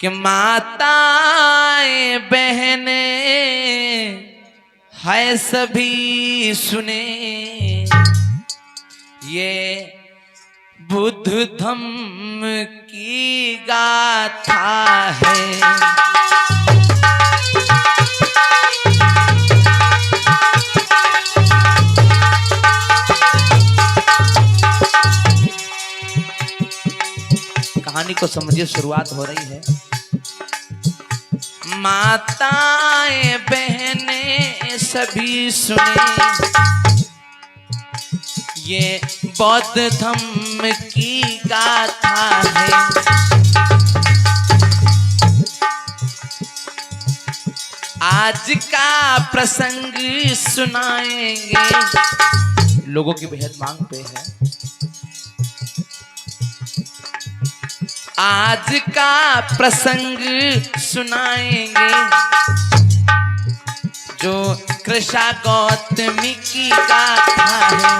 कि माताएं बहने है सभी सुने, ये बुद्ध धम्म की गाथा है। कहानी को समझिए, शुरुआत हो रही है। माताएं बहनें सभी सुने, ये बौद्ध धम्म की गाथा है। आज का प्रसंग सुनाएंगे, लोगों की बेहद मांग पे है। आज का प्रसंग सुनाएंगे, जो कृषा गौतमी की गाथा है।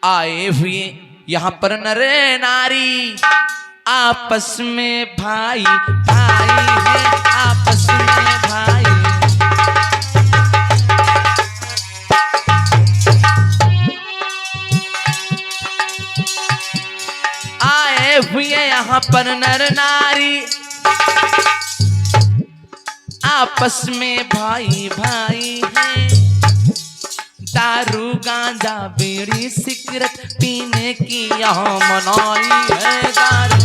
आए हुए यहाँ पर नर नारी आपस में भाई भाई है, आपस में भाई। आए हुए यहाँ पर नर नारी आपस में भाई भाई है। दारू गांजा बीड़ी सिगरेट पीने की यहाँ मनाई है। दारू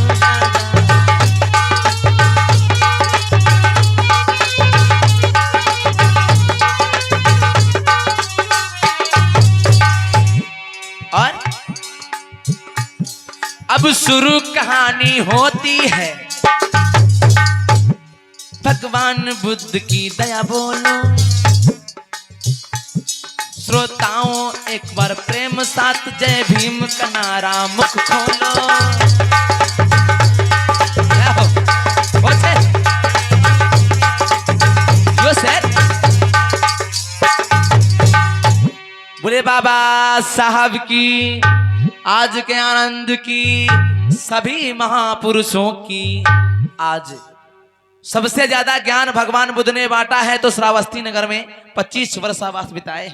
और अब शुरू कहानी होती है। भगवान बुद्ध की दया बोलो, श्रोताओं एक बार प्रेम साथ जय भीम का नारा मुख खोलो। यो सर बोले बाबा साहब की, आज के आनंद की, सभी महापुरुषों की। आज सबसे ज्यादा ज्ञान भगवान बुद्ध ने बांटा है तो श्रावस्ती नगर में 25 वर्षावास बिताए।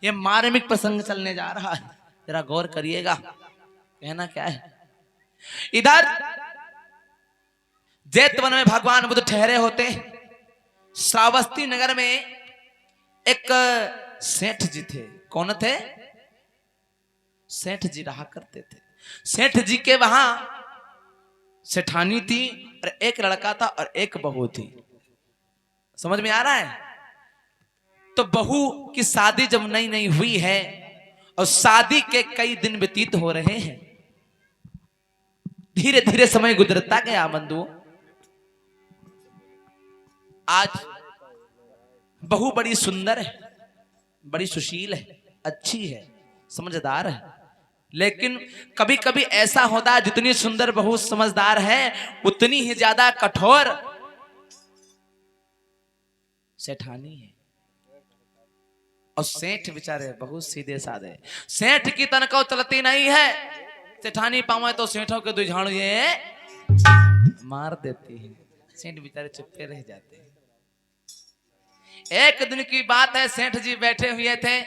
ये मार्मिक प्रसंग चलने जा रहा है, जरा गौर करिएगा। कहना क्या है, इधर जैतवन में भगवान बुद्ध ठहरे होते। श्रावस्ती नगर में एक सेठ जी थे। कौन थे? सेठ जी रहा करते थे। सेठ जी के वहां सेठानी थी और एक लड़का था और एक बहू थी। समझ में आ रहा है? तो बहू की शादी जब नई नई हुई है और शादी के कई दिन व्यतीत हो रहे हैं, धीरे धीरे समय गुजरता गया बंधुओं। आज बहू बड़ी सुंदर है, बड़ी सुशील है, अच्छी है, समझदार है। लेकिन कभी कभी ऐसा होता है, जितनी सुंदर बहू समझदार है उतनी ही ज्यादा कठोर सेठानी है। और सेठ बेचारे बहुत सीधे साधे। सेठ की तनख्वाह चलती नहीं है। सेठानी पावे तो सेठों के दो झाड़ू ये मार देती है। सेठ बेचारे चुप्पे रह जाते हैं। एक दिन की बात है, सेठ जी बैठे हुए थे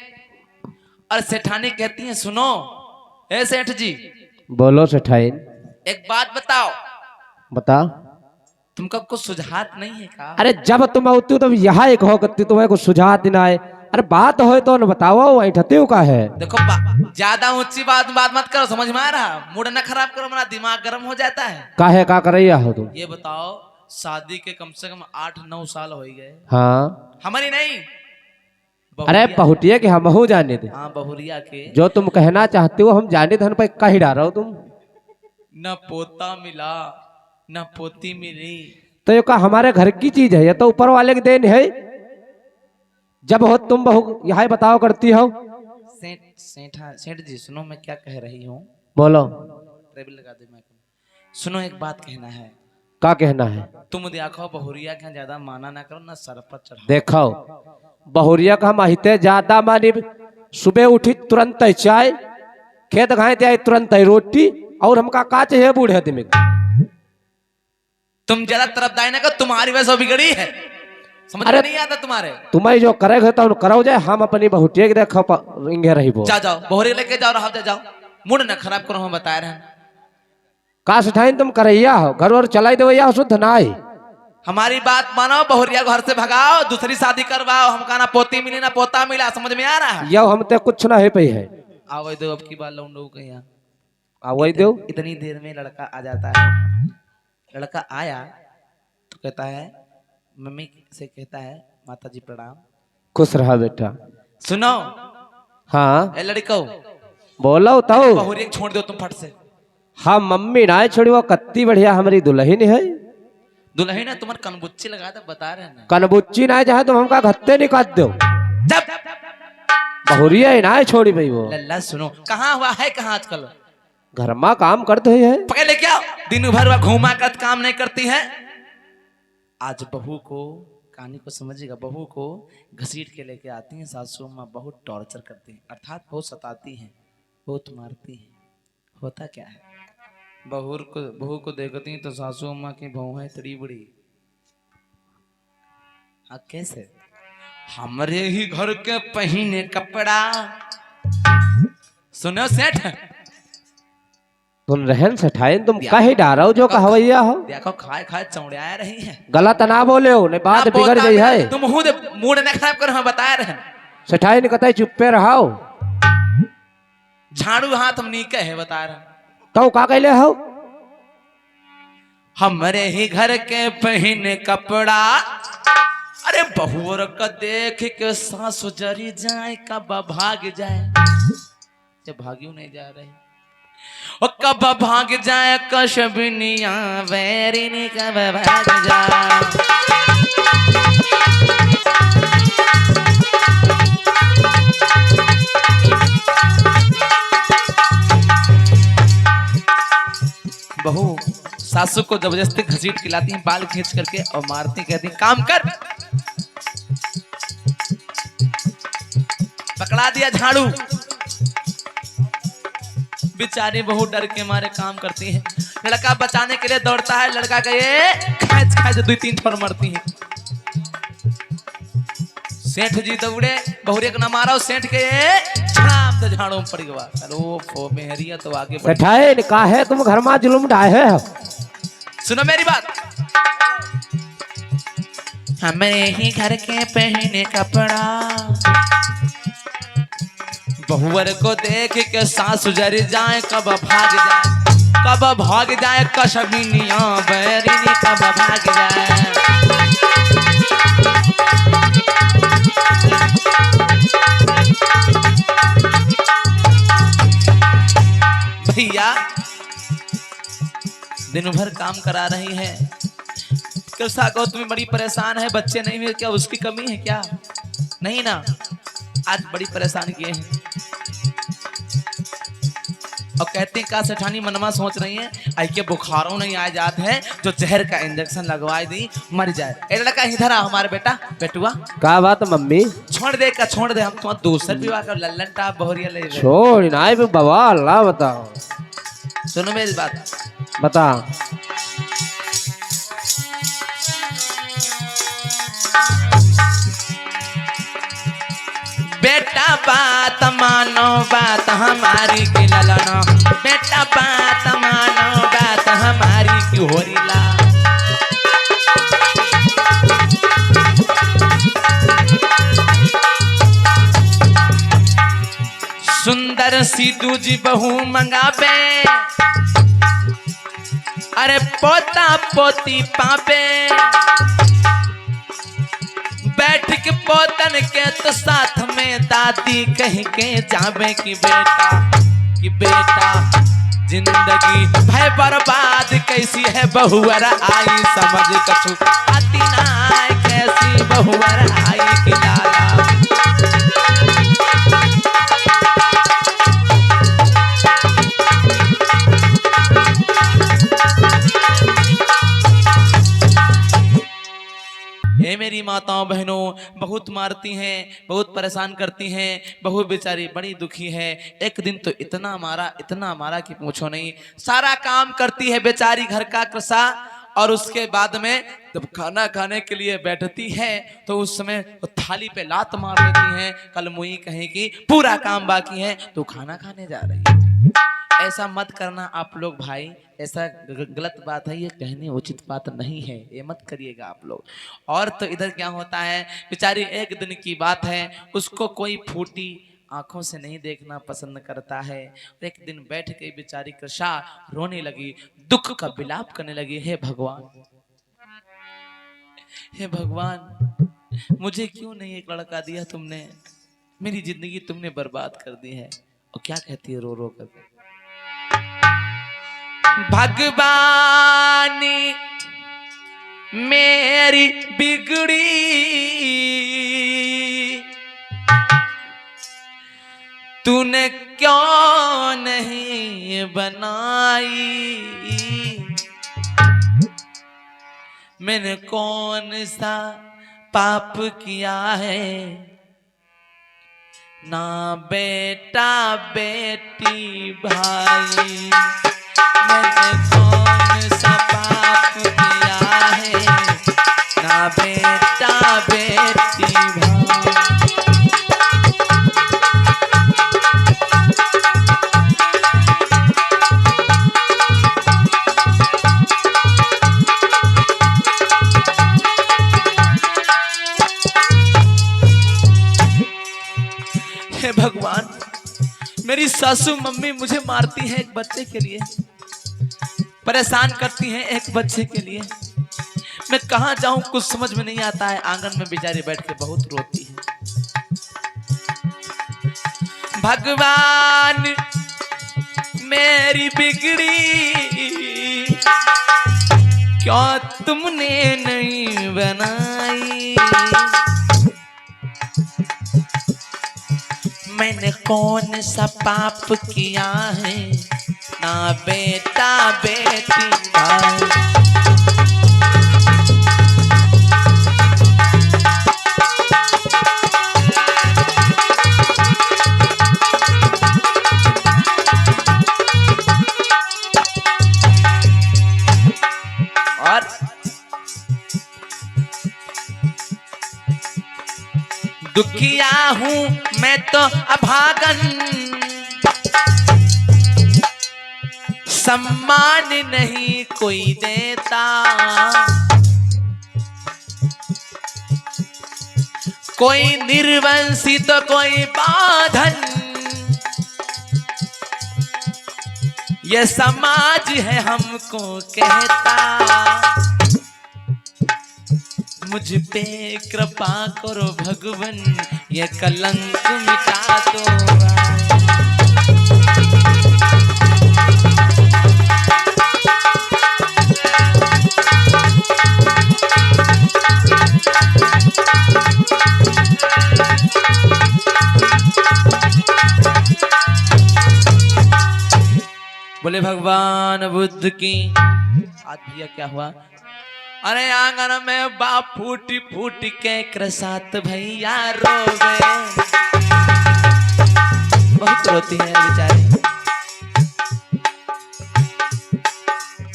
और सेठानी कहती है, सुनो ए सेठ जी। बोलो सेठाइन। एक बात बताओ। बता। तुमको कुछ सुझात नहीं है का? अरे जब तुम आती हो तब यहाँ एक हो करती, तुम्हें कुछ सुझात ना आए। अरे बात हो तो न बताओ, ऐठते हो का है। देखो ज्यादा ऊंची बात मत करो, समझ में आ रहा? मूड ना खराब करो, मेरा दिमाग गर्म हो जाता है। काहे का कर रही हो तुम? ये बताओ, शादी के कम से कम 8-9 साल हो गए। हाँ हमारी नहीं, अरे बहुटिया के हम बहु जाने थे। हाँ बहुरिया के। जो तुम कहना चाहते हो हम जाने थे, पर कहीं डाल रहे हो तुम। न पोता मिला न पोती मिली। तो ये का हमारे घर की चीज है, ये तो ऊपर वाले की देन है। जब हो तुम बहु यहाँ बताओ करती हो। सेठ जी सुनो, मैं क्या कह रही हूँ। बोलो। लगा दे मैं। सुनो, एक बात कहना है। का कहना है? तुम देखो बहुरिया के यहाँ ज्यादा माना ना करो ना सर पर चढ़ाओ। देखो बहुरिया का हम अहिते ज्यादा मानी, सुबह उठी तुरंत ही चाय, खेत घाए ते आई तुरंत ही रोटी, और हमका का चाहिए बूढ़े आदमी को? तुम ज्यादा तरफदारी ना करो, तुम्हारी वजह से बिगड़ी है, समझ में नहीं आता तुम्हारे। तुम्हें जो करे तो करो जाए, हम अपनी बहुटिया के देखो इंगे रही बो। जाओ बहुरी लेके जाओ, रहा जाओ, मूड न खराब करो, हम बता रहे हैं। का सिठाइन तुम करैया हो, घर और चलाई दो या शुद्ध ना आई। हमारी बात मानो, बहुरिया को घर से भगाओ, दूसरी शादी करवाओ, हमका ना पोती मिली ना पोता मिला, समझ में आ रहा है? यो हम ते कुछ ना है पे है। आओ दो अब की बात लौंडो के यहाँ आवई दो। इतनी देर में लड़का आ जाता है। लड़का आया तो कहता है, मम्मी से कहता है, माता जी प्रणाम। खुश रहा बेटा। सुनो हाँ ए लड़को, बोलो तो। बहुरिया को छोड़ दो तुम फट से। हाँ मम्मी ना छोड़ी, वो कत्ती बढ़िया हमारी दुल्हन है। दुल्हन है तुम्हारे कनबुच्ची लगा था, बता रहे हैं ना। कनबुच्ची ना चाहे तुम हमका घत्ते निकाल दो। जब बहुरिया ही ना छोड़ी भाई वो। लल्ला सुनो, कहाँ हुआ है, कहाँ आजकल घर में काम करते है। पकड़ ले क्या, दिन भर वह घूमा कर काम नहीं करती है। आज बहू को, कहानी को समझिएगा, बहू को घसीट के लेके आती हैं सासू माँ, बहुत टॉर्चर करती हैं, अर्थात बहुत सताती हैं, बहुत मारती हैं। होता क्या है, बहू को देखती हैं तो सासू माँ की बहू है तड़ी बड़ी। हाँ कैसे, हमारे ही घर के पहने कपड़ा। सुनो सेठ, तुम रहन सठाए तुम कहे डारो जो कहवैया हो। देखो खाए खाए चौड़िया रही है। गलत ना बोले हो, नहीं बात बिगड़ गई है। तुम मूड न खराब करो, हम बता रहे हैं। सठाई ने कतई चुप्पे रहो। झाड़ू हाथ हम नीके है, बता रहे हैं। तो का कहले हो, हमारे ही घर के पहने कपड़ा। अरे बहुर का देख के सासु जरी जाए, कब भाग जाए, जब भाग्यू नहीं जा रहे, और कब भाग जाए कशबिनिया वैरिनी, कब भाग जाए। बहू सासू को जबरदस्ती घसीट के लाती हैं, बाल खींच करके और मारती, कहती काम कर। पकड़ा दिया झाड़ू। बेचारी बहू डर के मारे काम करती है। लड़का बचाने के लिए दौड़ता है, लड़का का ये खैच खैच 2-3 ठोर मरती है। सेठ जी दौड़े, बहुरिया को न मारो, सेठ के छाम तो झाड़ों में पड़ गया। अरे मेहरिया तो आगे बढ़। सठाए ने कहा है तुम घर में जुलुम ढाए हो। सुनो मेरी बात, हमें ही घर के पहने कपड़ा, बहुवर को देख के सासु जरी जाए, कब भाग जाए, कब भाग जाए कशबिनिया बैरिनी, कब भाग जाए। भैया दिन भर काम करा रही है, कृष्णा को तुम्हें बड़ी परेशान है, बच्चे नहीं हुए क्या, उसकी कमी है क्या? नहीं ना, आज बड़ी परेशान किए हैं। और कहते हैं का सेठानी मनमा सोच रही है, आई के बुखारों नहीं आ जात है, जो जहर का इंजेक्शन लगवा दी मर जाए। ए लड़का इधर आ, हमारे बेटा बेटुआ। का बात मम्मी? छोड़ दे का, छोड़ दे, हम तुम्हारा दूसर विवाह कर लल्लन टाप बहुरिया ले। छोड़ ना बाबा, अल्लाह बताओ। सुनो मेरी बात, बता। बेटा बात मानो, बात हमारी की ललना, बेटा बात मानो, बात हमारी की होरीला। सुंदर सी दूजी बहू मंगाबे, अरे पोता पोती पापे, बैठ के पोतन के तो साथ में दादी कह के जावे कि बेटा जिंदगी भय बर्बाद कैसी है, बहुअर आई समझ कछु आती ना, कैसी बहुअर आई कि लाला। माँ बहनों बहुत मारती हैं, बहुत परेशान करती हैं। बहू बेचारी बड़ी दुखी है। एक दिन तो इतना मारा कि पूछो नहीं। सारा काम करती है बेचारी घर का कृषा, और उसके बाद में जब खाना खाने के लिए बैठती है तो उस समय वो थाली पे लात मार देती हैं। कल मुई कहे कि पूरा काम बाकी है तो खाना खाने जा रही है। ऐसा मत करना आप लोग भाई, ऐसा गलत बात है, ये कहने उचित बात नहीं है, ये मत करिएगा आप लोग। और तो इधर क्या होता है, बेचारी एक दिन की बात है, उसको कोई फूटी आंखों से नहीं देखना पसंद करता है। एक दिन बैठ के बेचारी कृषा रोने लगी, दुख का विलाप करने लगी। हे भगवान, हे भगवान, मुझे क्यों नहीं एक लड़का दिया तुमने, मेरी जिंदगी तुमने बर्बाद कर दी है। और क्या कहती है रो रो कर, भगवान मेरी बिगड़ी तूने क्यों नहीं बनाई, मैंने कौन सा पाप किया है, ना बेटा बेटी भाई, मैंने कौन सा पाप किया है, ना बेटा बेटी भाई। हे भगवान, मेरी सासू मम्मी मुझे मारती है एक बच्चे के लिए, परेशान करती हैं एक बच्चे के लिए, मैं कहां जाऊं कुछ समझ में नहीं आता है। आंगन में बेचारी बैठ के बहुत रोती है। भगवान मेरी बिगड़ी क्यों तुमने नहीं बनाई, मैंने कौन सा पाप किया है, ना बेटा बेटी भाई। और दुखिया हूं मैं तो अभागन, सम्मान नहीं कोई देता, कोई निर्वंशी तो कोई बाधन, ये समाज है हमको कहता, मुझ पे कृपा करो भगवन, ये कलंक मिटा दो। बोले भगवान बुद्ध की। आज भैया क्या हुआ, अरे आंगन में बाप फूटी फूटी के कृषात भैया रोवे, बहुत रोती है बेचारी।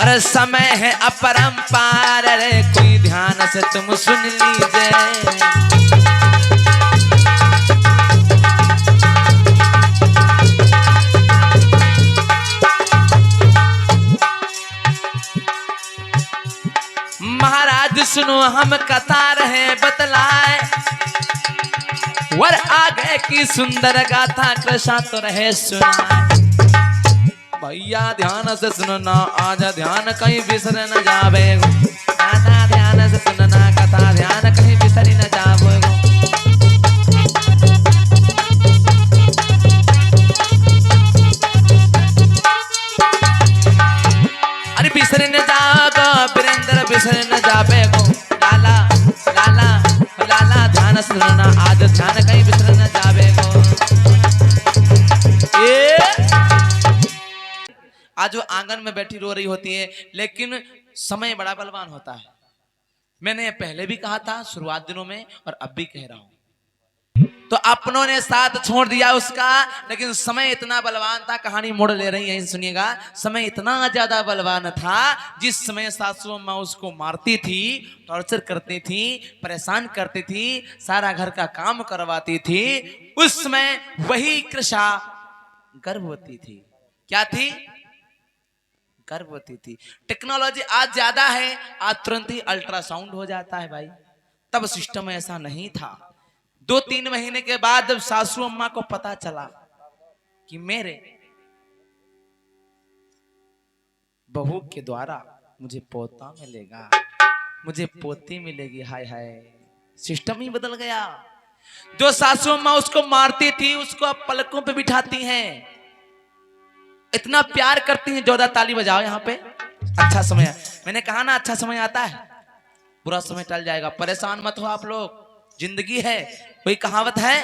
अरे समय है अपरंपार, अरे कोई ध्यान से तुम सुन लीजिए। महाराज सुनो हम कथा रहे बतलाए, वर आगे की सुंदर गाथा कृषा तो रहे सुनाए। भैया ध्यान से सुनना, आज ध्यान कहीं बिसर न जावे, गाना ध्यान से सुनना, कथा ध्यान कहीं बिसरी न जावे। अरे बिसर न जागो वीरेंद्र, बिसर न जावे गो लाला लाला लाला, ध्यान सुनना, आज ध्यान कहीं बिसर न जावे गो। आज वो आंगन में बैठी रो रही होती है, लेकिन समय बड़ा बलवान होता है। मैंने पहले भी कहा था शुरुआत दिनों में और अब भी कह रहा हूं। तो अपनों ने साथ छोड़ दिया उसका, लेकिन समय इतना बलवान था, कहानी मोड़ ले रही है सुनिएगा। समय इतना ज्यादा बलवान था, जिस समय सासू अम्मा उसको मारती थी, टॉर्चर करती थी, परेशान करती थी, सारा घर का काम करवाती थी, उस समय वही कृषा गर्भवती थी। क्या थी? गर्भवती थी। टेक्नोलॉजी आज ज्यादा है, आज तुरंत ही अल्ट्रासाउंड हो जाता है भाई, तब सिस्टम ऐसा नहीं था। 2-3 महीने के बाद जब सासू अम्मा को पता चला कि मेरे बहू के द्वारा मुझे पोता मिलेगा, मुझे पोती मिलेगी, हाय हाय, सिस्टम ही बदल गया। जो सासू अम्मा उसको मारती थी, उसको अब पलकों पे बिठाती हैं, इतना प्यार करती हैं। जोरदार ताली बजाओ यहाँ पे। अच्छा समय, मैंने कहा ना अच्छा समय आता है, बुरा समय टल जाएगा। परेशान मत हो आप लोग, जिंदगी है। कोई कहावत है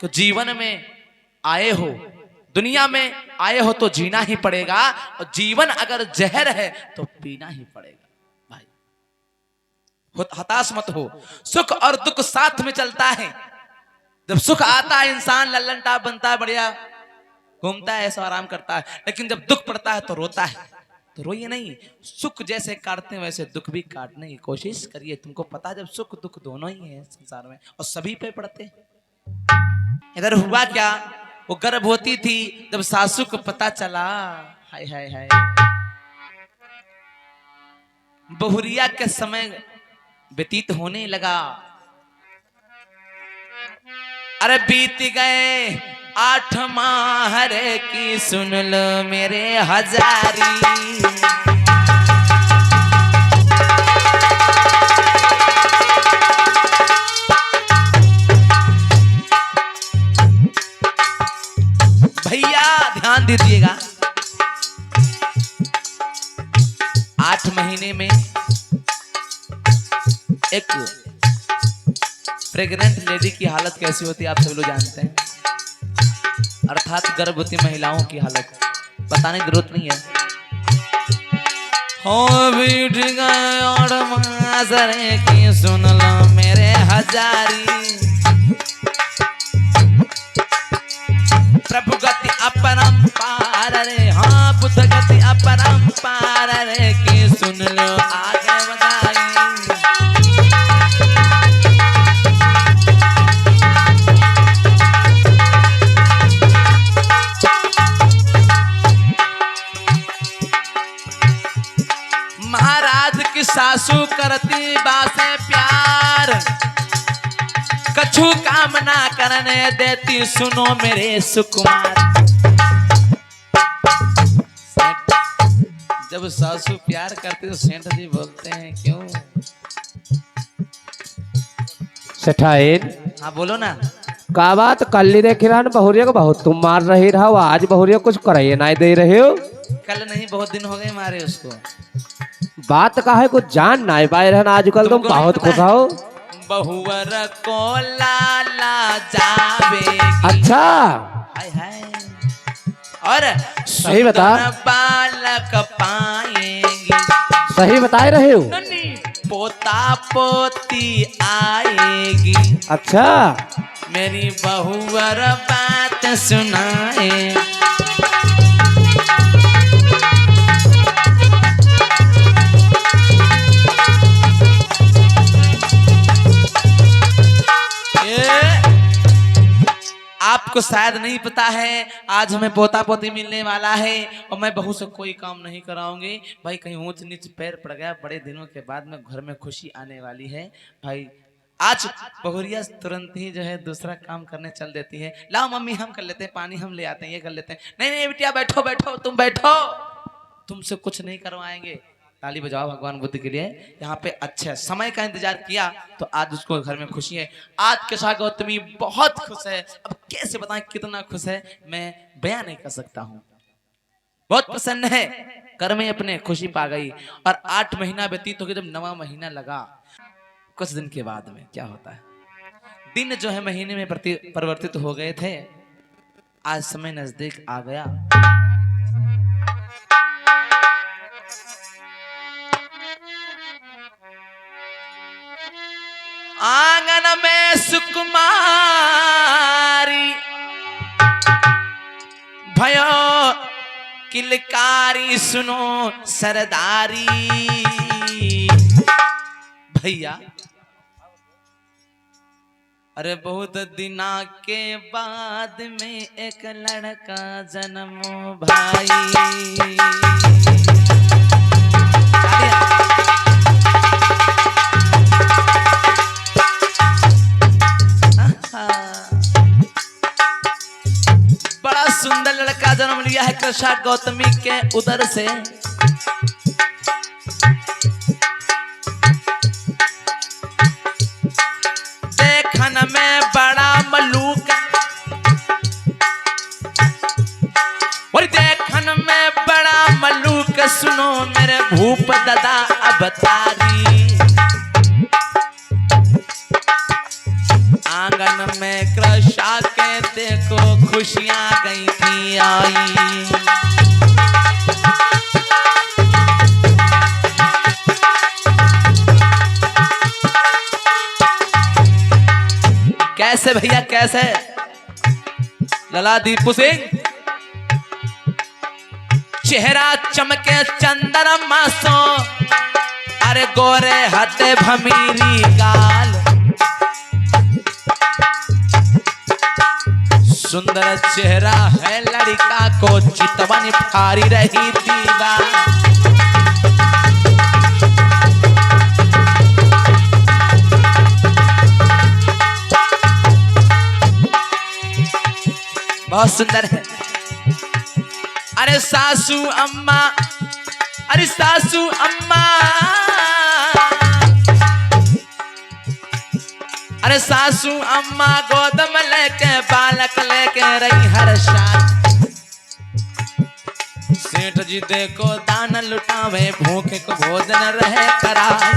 कि जीवन में आए हो, दुनिया में आए हो तो जीना ही पड़ेगा, और जीवन अगर जहर है तो पीना ही पड़ेगा भाई। हताश मत हो, सुख और दुख साथ में चलता है। जब सुख आता है इंसान लल्लन टाप बनता है, बढ़िया घूमता है, ऐसा आराम करता है, लेकिन जब दुख पड़ता है तो रोता है। तो रोइए नहीं, सुख जैसे काटते हैं वैसे दुख भी काटने की कोशिश करिए। तुमको पता है जब सुख दुख दोनों ही है संसार में, और सभी पे पड़ते हैं। इधर हुआ क्या, वो गर्भवती थी, जब सासू को पता चला, हाय हाय हाय, बहुरिया के समय व्यतीत होने लगा। अरे बीत गए 8 माह रे की सुन लो मेरे हजारी, भैया ध्यान दीजिएगा। 8 महीने में एक प्रेग्नेंट लेडी की हालत कैसी होती है आप सभी लोग जानते हैं, अर्थात गर्भवती महिलाओं की हालत बताने की जरूरत नहीं है। हो बीठ गए और माजरे की सुन लो मेरे हजारी, प्रभु गति अपरंपार रे, हाँ बुद्ध गति अपरंपार रे की सुन लो आगे बधाई। महाराज की सासू करती बासे प्यार, कछु काम ना करने देती, सुनो मेरे सुकुमार। जब सासू प्यार करती तो सेठ जी बोलते हैं क्यों? सेठाइन, हाँ बोलो ना। का बात कल देख रहा बहुरिया को बहुत तुम मार रही रहो, आज बहुरिया कुछ कराइए ना दे रहे हो। कल नहीं, बहुत दिन हो गए मारे उसको। बात का है कुछ जान ना पाए रहना, आजकल तुम बहुत खुश हो। बहुवर को लाला जावे, अच्छा हाय हाय, और सही बता, बालक पाएंगे, सही बताए रहे हो। पोता पोती आएगी, अच्छा मेरी बहुवर बात सुनाए। आपको शायद नहीं पता है, आज हमें पोता पोती मिलने वाला है, और मैं बहू से कोई काम नहीं कराऊंगी भाई। कहीं ऊंच नीच पैर पड़ गया, बड़े दिनों के बाद में घर में खुशी आने वाली है भाई। आज बहुरिया तुरंत ही जो है दूसरा काम करने चल देती है, लाओ मम्मी हम कर लेते हैं, पानी हम ले आते हैं, ये कर लेते हैं। नहीं नहीं बिटिया बैठो बैठो, तुम बैठो, तुमसे कुछ नहीं करवाएंगे। ताली बजाओ भगवान बुद्ध के लिए। यहाँ पे अच्छा समय का इंतजार किया तो आज उसको घर में खुशी है। आज केशा गौतमी बहुत खुश है, अब कैसे बताएं कितना खुश है, मैं बयान नहीं कर सकता हूँ। बहुत प्रसन्न है, घर में अपने खुशी पा गई। और 8 महीना व्यतीत हो गया, जब 9वां महीना लगा, कुछ दिन के बाद में क्या होता है, दिन जो है महीने में परिवर्तित हो गए थे। आज समय नजदीक आ गया। आंगन में सुकुमारी भयो किलकारी सुनो सरदारी। भैया अरे बहुत दिना के बाद में एक लड़का जन्मो भाई। बड़ा सुंदर लड़का जन्म लिया है कृष्णा गौतमी के उदर से। देखन में बड़ा मलूक और देखन में बड़ा मलूक सुनो मेरे भूप दादा अवतारी। आंगन में कृष्णा के देखो खुशियां गई थी आई। कैसे भैया कैसे लला दीपू सिंह चेहरा चमके चंद्रमा सो अरे गोरे हते भमीरी गाल। सुंदर चेहरा है लड़का को चितवन फारी रही दीवार। बहुत सुंदर है। अरे सासू अम्मा अरे सासू अम्मा अरे सासू अम्मा गोद में लेके बालक लेके रही हर शाम। सेठ जी देखो दान लुटावे भूखे को भोजन रहे कराए।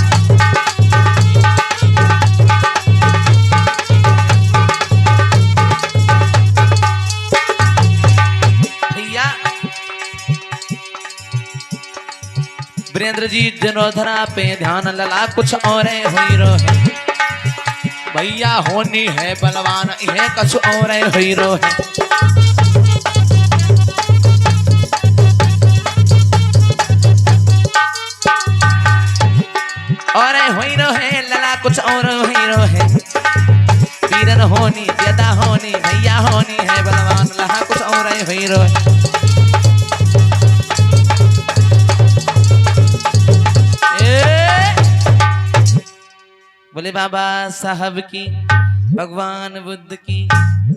भैया वीरेंद्र जी जनोधरा पे ध्यान लला कुछ और हीरो है। भैया होनी है बलवान ये कछु और हीरो है। और हीरो है लला कुछ और हीरो है। वीरन होनी ज्यादा होनी भैया होनी है बलवान लहा कुछ और हीरो है। बोले बाबा साहब की भगवान बुद्ध की।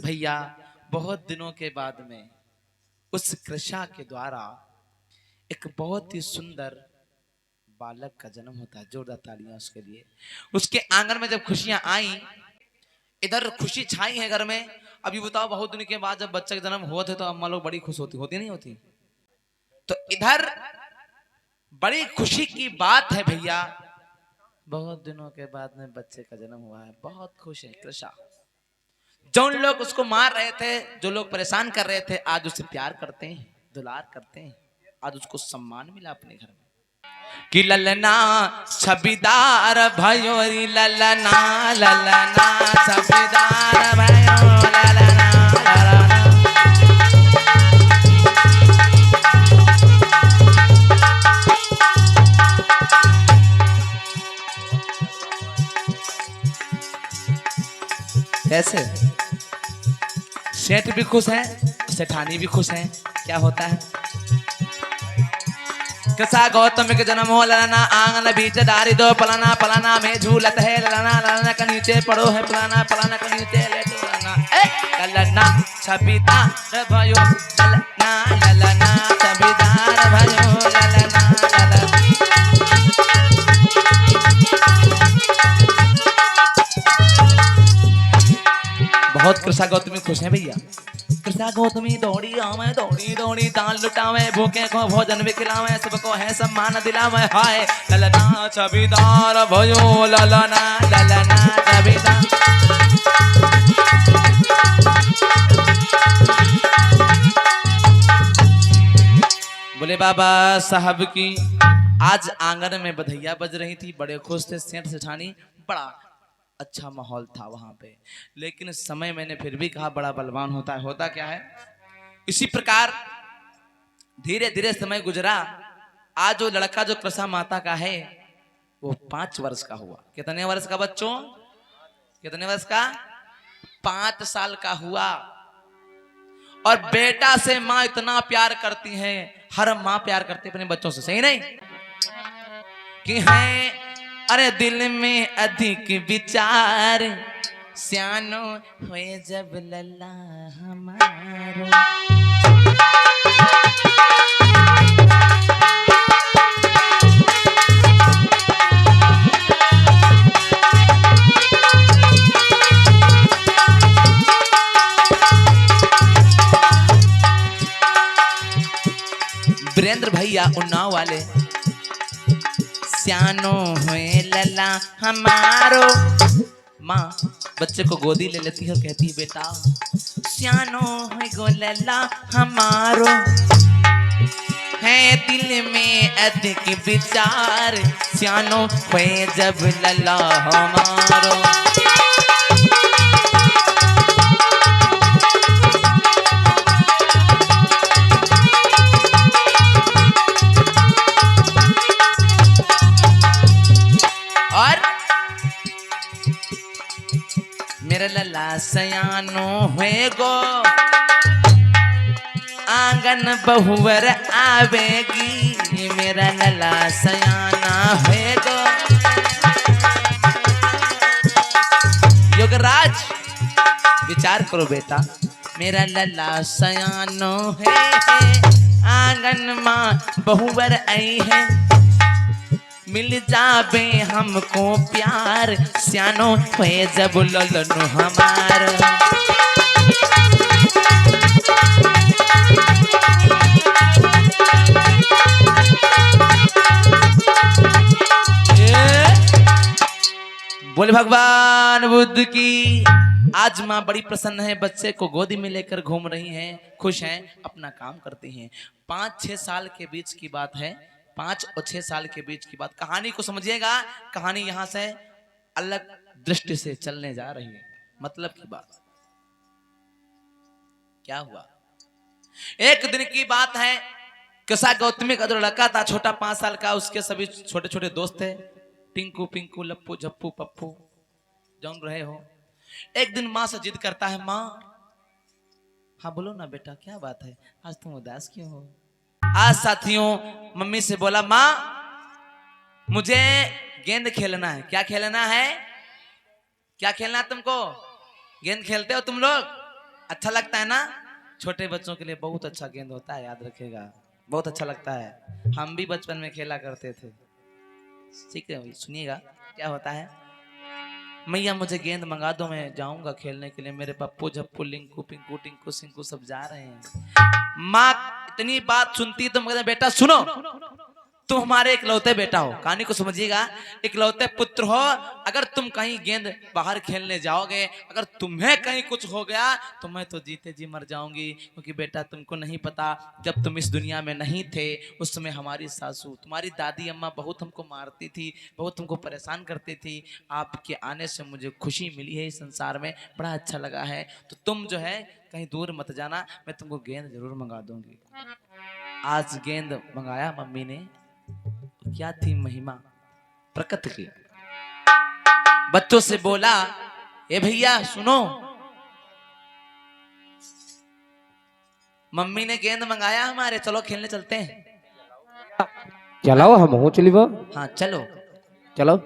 भैया बहुत दिनों के बाद में उस कृष्णा के द्वारा एक बहुत ही सुंदर बालक का जन्म होता है। जोरदार तालियां उसके लिए। उसके आंगन में जब खुशियां आई इधर खुशी छाई है घर में। अभी बताओ बहुत दिन के बाद जब बच्चे का जन्म हुआ थे तो अम्मा लोग बड़ी खुश होती नहीं होती। तो इधर बड़ी खुशी की बात है भैया। बहुत दिनों के बाद में बच्चे का जन्म हुआ है। बहुत खुश है कृष्णा। जो लोग उसको मार रहे थे जो लोग परेशान कर रहे थे आज उसे प्यार करते हैं दुलार करते हैं। आज उसको सम्मान मिला अपने घर में कि ललना छबीदार भयो ललना ललना छबीदार भयो ललना ललना। कैसे सेठ भी खुश है सेठानी भी खुश है। क्या होता है कृष्णा गौतम के जन्म हो ललना आंगन बीच डारी दो पलाना पलाना में झूलत है ललना ललना का नीचे पड़ो है पलाना पलाना का नीचे लेटो ललना ललना छबीदार भयो ललना ललना छबीदार भयो ललना ललना। बहुत कृष्णा गौतमी खुश है भैया। कृष्णा गौतमी दौड़ी आवे दौड़ी दौड़ी दान लुटावे भूखे को भोजन भी खिलावे सबको है सम्मान दिलावे। हाय ललना छबीदार भयो ललना ललना छबीदार। बोले बाबा साहब की। आज आंगन में बधैया बज रही थी बड़े खुश थे सेठ सेठानी। बड़ा अच्छा माहौल था वहां पे। लेकिन समय मैंने फिर भी कहा बड़ा बलवान होता है। होता क्या है, इसी प्रकार धीरे धीरे समय गुजरा। आज जो लड़का जो कृषा माता का है वो 5 वर्ष का हुआ। कितने वर्ष का बच्चों, कितने वर्ष का? 5 साल का हुआ। और बेटा से माँ इतना प्यार करती है, हर माँ प्यार करती है अपने बच्चों से, सही नहीं कि है? अरे दिल में अधिक विचार सियानो हुए जब लल्ला हमारो। वीरेंद्र भैया उन्नाव वाले, सियानो हुए लला हमारो। माँ बच्चे को गोदी ले लेती है और कहती है बेटा सियानो हुए गो लला हमारो। है दिल में अधिक विचार सियानो हुए जब लला हमारो। मेरा लला सयानो हुए गो आंगन बहुवर आवेगी। मेरा लला सयाना हुए गो। योगराज विचार करो बेटा, मेरा लला सयानो है आंगन माँ बहुवर आई है। मिल जाबे हमको प्यार सियानो हुए जब ललनो हमारो। बोले भगवान बुद्ध की। आज माँ बड़ी प्रसन्न है, बच्चे को गोदी में लेकर घूम रही हैं, खुश हैं, अपना काम करती हैं। 5-6 साल के बीच की बात है, 5 और 6 साल के बीच की बात। कहानी को समझिएगा, कहानी यहां से अलग दृष्टि से चलने जा रही है। मतलब की बात क्या हुआ, एक दिन की बात है। कृषा गौतमी का जो लड़का था छोटा 5 साल का, उसके सभी छोटे छोटे दोस्त थे, टिंकू पिंकू लप्पू झप्पू पप्पू जान रहे हो। एक दिन माँ से जिद करता है, माँ हाँ बोलो ना बेटा क्या बात है, आज तुम उदास क्यों हो? आज साथियों मम्मी से बोला, माँ मुझे गेंद खेलना है। क्या खेलना है? क्या खेलना है तुमको? गेंद खेलते हो तुम लोग? अच्छा लगता है ना? छोटे बच्चों के लिए बहुत अच्छा गेंद होता है, याद रखेगा, बहुत अच्छा लगता है। हम भी बचपन में खेला करते थे। ठीक है सुनिएगा क्या होता है। मैया मुझे गेंद मंगा दो, मैं जाऊंगा खेलने के लिए, मेरे पप्पू झप्पू लिंकू पिंकू टिंकू सिंकू सब जा रहे हैं। माँ इतनी बात सुनती तो कहते बेटा सुनो, तुम हमारे इकलौते बेटा हो, कहानी को समझिएगा, इकलौते पुत्र हो। अगर तुम कहीं गेंद बाहर खेलने जाओगे, अगर तुम्हें कहीं कुछ हो गया तो मैं तो जीते जी मर जाऊंगी। क्योंकि बेटा तुमको नहीं पता, जब तुम इस दुनिया में नहीं थे उस समय हमारी सासू तुम्हारी दादी अम्मा बहुत हमको मारती थी, बहुत हमको परेशान करती थी। आपके आने से मुझे खुशी मिली है इस संसार में, बड़ा अच्छा लगा है। तो तुम जो है कहीं दूर मत जाना, मैं तुमको गेंद जरूर मंगा दूंगी। आज गेंद मंगाया मम्मी ने, क्या थी महिमा प्रकृति की। बच्चों से बोला, ए भैया सुनो, मम्मी ने गेंद मंगाया हमारे, चलो खेलने चलते हैं। चलो हम हो चलिबो। हाँ चलो चलो।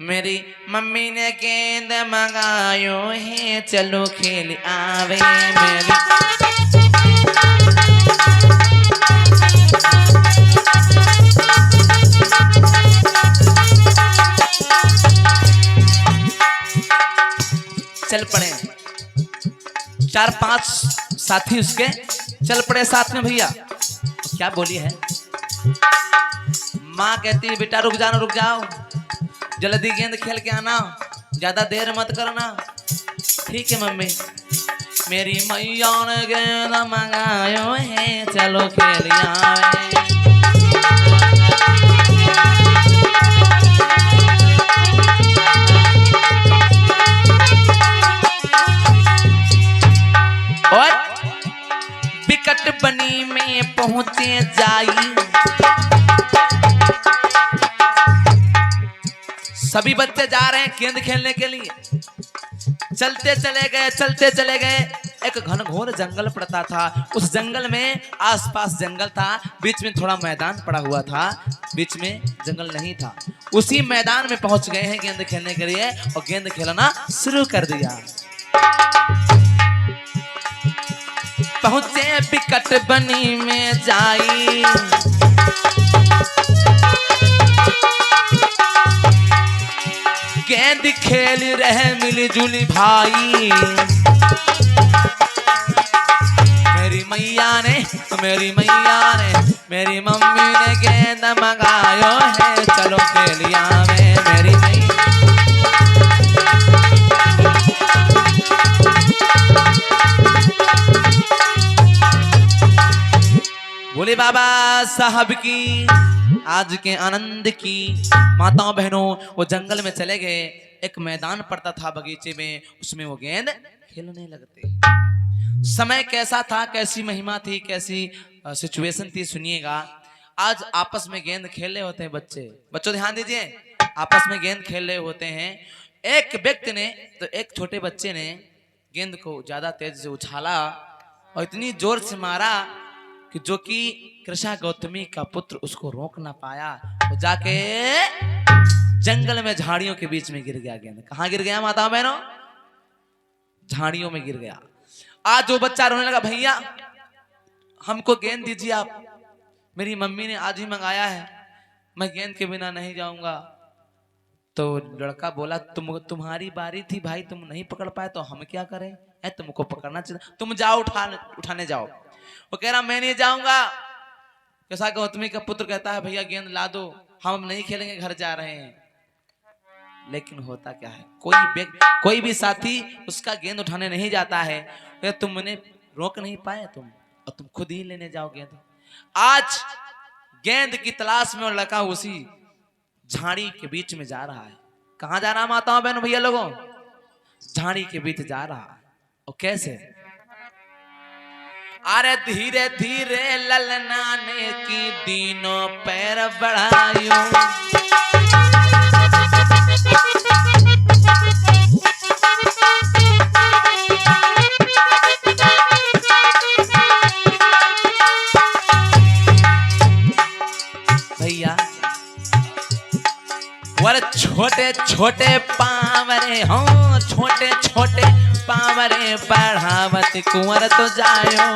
मेरी मम्मी ने गेंद मंगायो है, चलो खेल आवे मेरी। चल पड़े 4-5 साथी उसके चल पड़े साथ में। भैया क्या बोली है माँ, कहती है बेटा रुक जाना, रुक जाओ, जल्दी गेंद खेल के आना, ज्यादा देर मत करना। ठीक है मम्मी। मेरी मैया ने गेंद मंगायो है, चलो खेल आवे। और विकट बनी में पहुंचे जाई। सभी बच्चे जा रहे हैं गेंद खेलने के लिए। चलते चले गए। एक घनघोर जंगल पड़ता था। उस जंगल में आसपास जंगल था, बीच में थोड़ा मैदान पड़ा हुआ था, बीच में जंगल नहीं था। उसी मैदान में पहुंच गए हैं गेंद खेलने के लिए और गेंद खेलना शुरू कर दिया। पहुंचे विकट बनी में जाई। गेंद खेल रहे मिलजुली भाई। मेरी मैया ने मेरी मम्मी ने गेंद मंगायो है, चलो खेलिया में मेरी मैया। बोले बाबा साहब की आज के आनंद की। माताओं बहनों वो जंगल में चले गए। एक मैदान पड़ता था बगीचे में, उसमें वो गेंद खेलने लगते। समय कैसा था, कैसी महिमा थी, कैसी सिचुएशन थी, सुनिएगा। आज आपस में गेंद खेल रहे होते हैं बच्चों ध्यान दीजिए, आपस में गेंद खेल रहे होते हैं। एक व्यक्ति ने तो एक छोटे बच्चे ने गेंद को ज्यादा तेज से उछाला और इतनी जोर से मारा कि जो कि कृष्णा गौतमी का पुत्र उसको रोक ना पाया। वो जाके जंगल में झाड़ियों के बीच में गिर गया। गेंद कहाँ गिर गया माता बहनों? झाड़ियों में गिर गया। आज वो बच्चा रोने लगा, भैया हमको गेंद दीजिए आप, मेरी मम्मी ने आज ही मंगाया है, मैं गेंद के बिना नहीं जाऊंगा। तो लड़का बोला, तुम्हारी बारी थी भाई, तुम नहीं पकड़ पाए तो हम क्या करें, तुमको पकड़ना चाहिए, तुम जाओ उठाने जाओ। वो कह रहा मैं नहीं जाऊंगा। कैसा गौतमी का पुत्र कहता है भैया गेंद ला दो, हम नहीं खेलेंगे, घर जा रहे हैं। लेकिन होता क्या है, कोई भी साथी उसका गेंद उठाने नहीं जाता है। तुमने रोक नहीं पाए तुम, और तुम खुद ही लेने जाओ गेंद। आज गेंद की तलाश में और लड़का उसी झाड़ी के बीच में जा रहा है। कहां जा रहा है माताओं बहनों भैया लोगों? झाड़ी के बीच जा रहा है। और कैसे? अरे धीरे धीरे ललना ने की तीनों पैर बढ़ायो। भैया वर छोटे छोटे पावरे हो, छोटे छोटे पावरे बढ़ावत कुंवर तो जायो।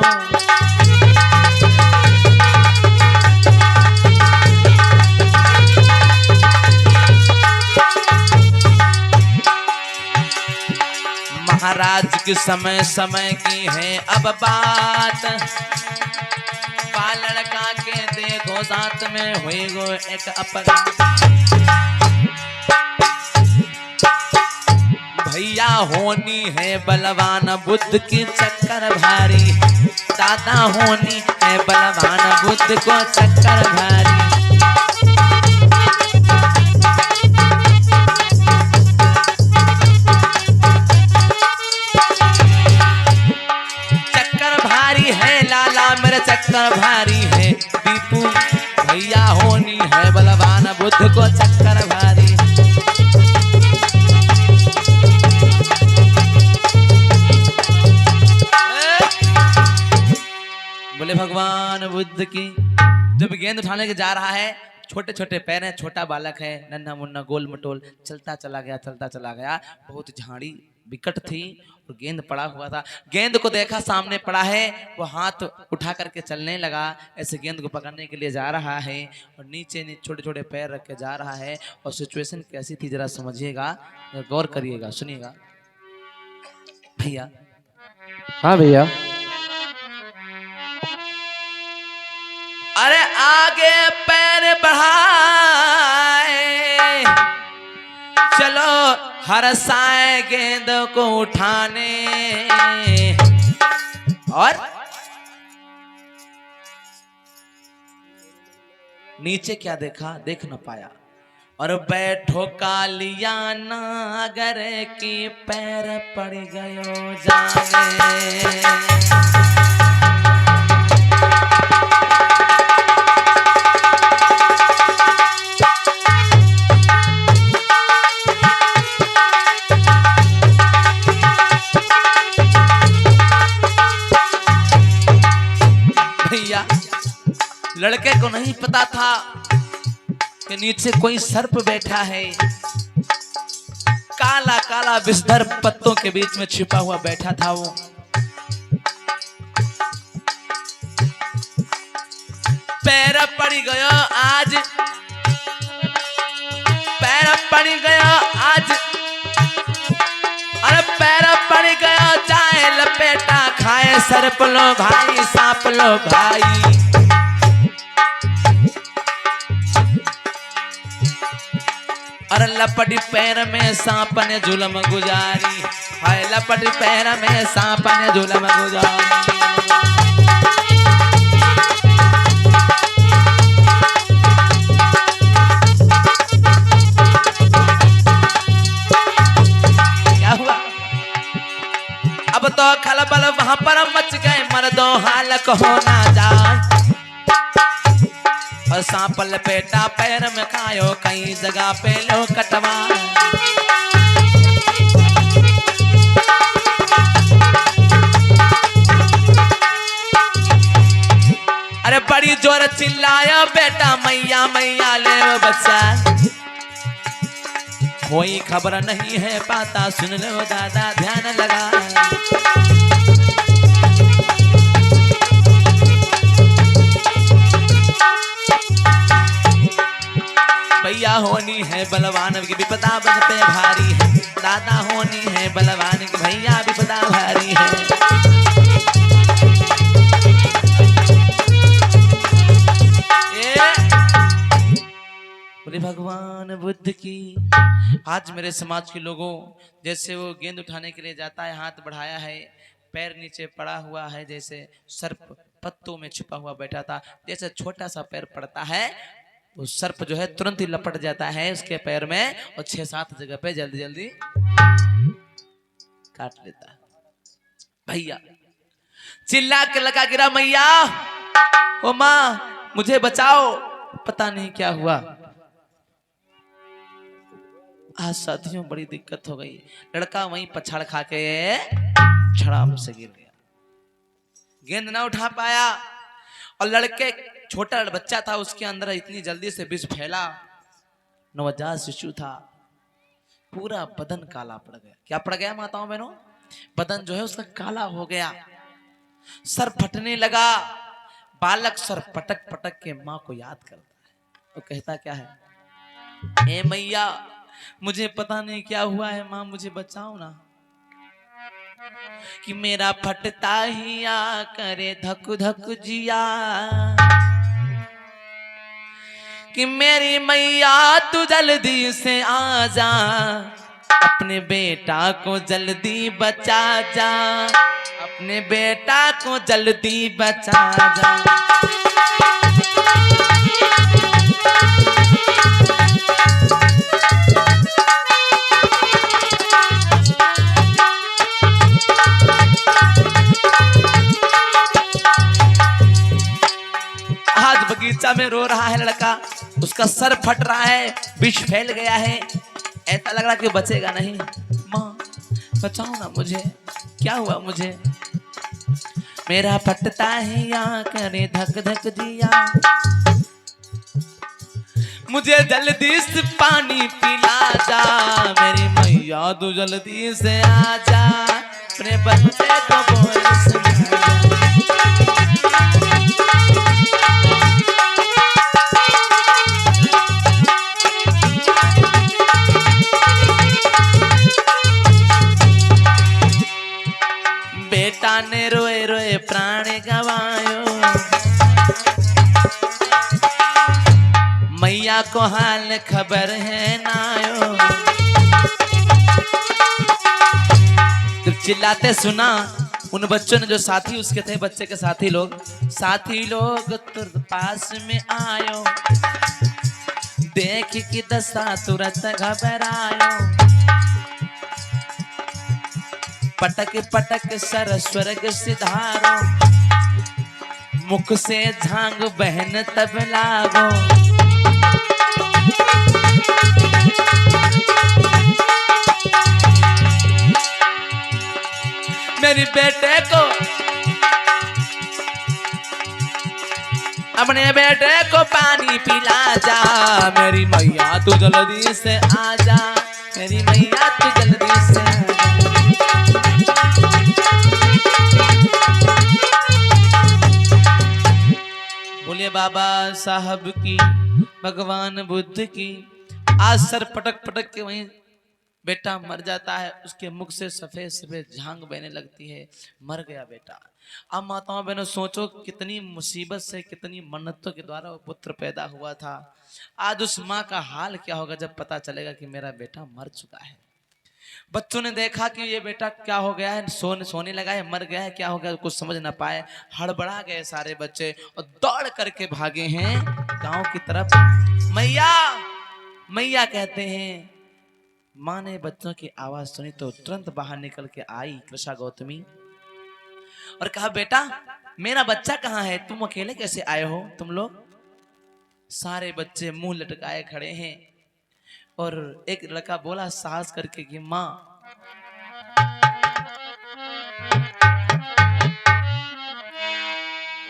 महाराज के समय समय की है अब बात, लड़का के देखो साथ में हुई गो एक अपराध। भैया होनी है बलवान बुद्ध की चक्कर भारी, दादा होनी है बलवान बुद्ध को चक्कर भारी। चक्कर भारी है लाला मेरे चक्कर भारी है, दीपू भैया होनी है बलवान बुद्ध को चक्कर भारी। बोले भगवान बुद्ध की। जब गेंद उठाने के जा रहा है, छोटे छोटे पैर हैं, छोटा बालक है, नन्हा मुन्ना गोल मटोल, चलता चला गया। बहुत झाड़ी विकट थी और गेंद पड़ा हुआ था। गेंद को देखा सामने पड़ा है, वो हाथ उठा करके चलने लगा, ऐसे गेंद को पकड़ने के लिए जा रहा है और नीचे छोटे छोटे पैर रख के जा रहा है। और सिचुएशन कैसी थी जरा समझिएगा, गौर करिएगा, सुनिएगा भैया। हाँ भैया। अरे आगे पैर बढ़ाए, चलो हर साए गेंद को उठाने। और नीचे क्या देखा, देख न पाया। और बैठो कालिया नागर की पैर पड़ गयो जाने। लड़के को नहीं पता था कि नीचे कोई सर्प बैठा है, काला काला विषधर पत्तों के बीच में छिपा हुआ बैठा था वो। पैर पड़ गया आज, पैर पड़ गया आज, अरे पैर पड़ गया, जाए लपेटा खाए सर्प लो भाई, सांप लो भाई। और लपटी पैर में सांप ने जुलम गुजारी, हाय लपटी पैर में सांप ने जुलम गुजारी। क्या हुआ? अब तो खलबल वहां पर मच गए, मर्दों हालक होना जाए। और सांप लपेटा पैर में खायो, कई जगह पे लो कटवा। अरे बड़ी जोर चिल्लाया बेटा, मैया मैया ले वो बच्चा। कोई खबर नहीं है पाता, सुन लो दादा ध्यान लगा। भैया होनी है बलवान की विपदा बन पे भारी है, दादा होनी है बलवान की भैया विपदा भारी है। बोले भगवान बुद्ध की। आज मेरे समाज के लोगों, जैसे वो गेंद उठाने के लिए जाता है, हाथ बढ़ाया है, पैर नीचे पड़ा हुआ है, जैसे सर्प पत्तों में छुपा हुआ बैठा था, जैसे छोटा सा पैर पड़ता है, वो सर्प जो है तुरंत ही लपट जाता है उसके पैर में, और 6-7 जगह पे जल्दी जल्दी काट लेता है। भैया चिल्ला के लगा गिरा, मैया ओ माँ मुझे बचाओ। पता नहीं क्या हुआ, आज साथियों बड़ी दिक्कत हो गई। लड़का वहीं पछाड़ खा के छड़ाम से गिर गया, गेंद ना उठा पाया। और लड़के छोटा बच्चा था, उसके अंदर इतनी जल्दी से विष फैला, नवजात शिशु था, पूरा बदन काला पड़ गया। क्या पड़ गया माताओं बहनों? बदन जो है उसका काला हो गया, सर फटने लगा। बालक सर पटक पटक के माँ को याद करता है, तो कहता क्या है, ए मैया मुझे पता नहीं क्या हुआ है, माँ मुझे बचाओ ना। कि मेरा फटता ही आ करे धक धक जिया, कि मेरी मैया तू जल्दी से आ जा, अपने बेटा को जल्दी बचा जा, अपने बेटा को जल्दी बचा जा। आज बगीचा में रो रहा है लड़का, उसका सर फट रहा है, विष फैल गया है, ऐसा लग रहा कि बचेगा नहीं। माँ बचाओ ना मुझे, क्या हुआ मुझे? मेरा फटता है या करे धक धक जिया, मुझे जल्दी से पानी पिला जा, मेरी मैया तू जल्दी से आ जा, अपने बच्चे को बोल सुना जा। बेटा ने रोए रोए प्राण गवायो, मैया को हाल खबर है नायो। जब चिल्लाते सुना उन बच्चों ने, जो साथी उसके थे, बच्चे के साथी लोग तुरंत पास में आयो, देख की दशा तुरंत घबरायो। पटक पटक सर स्वर्ग सिधारो, मुख से झांग बहन तब लागो। मेरी बेटे को अपने बेटे को पानी पिला जा, मेरी मैया तू जल्दी से आ जा, मेरी मैया तू जल्दी से आ जा। बोलिए बाबा साहब की, भगवान बुद्ध की। आज सर पटक पटक के वहीं बेटा मर जाता है, उसके मुख से सफेद सफेद झांग बहने लगती है, मर गया बेटा। अब माताओं बहनों सोचो कितनी मुसीबत से, कितनी मन्नतों के द्वारा वो पुत्र पैदा हुआ था। आज उस माँ का हाल क्या होगा जब पता चलेगा कि मेरा बेटा मर चुका है। बच्चों ने देखा कि ये बेटा क्या हो गया है, सोने लगा है, मर गया है, क्या हो गया, कुछ समझ ना पाए, हड़बड़ा गए सारे बच्चे और दौड़ करके भागे हैं गांव की तरफ। मैया मैया कहते हैं। माँ ने बच्चों की आवाज सुनी तो तुरंत बाहर निकल के आई कृषा गौतमी और कहा, बेटा मेरा बच्चा कहाँ है, तुम अकेले कैसे आए हो तुम लोग? सारे बच्चे मुंह लटकाए खड़े हैं और एक लड़का बोला साहस करके कि माँ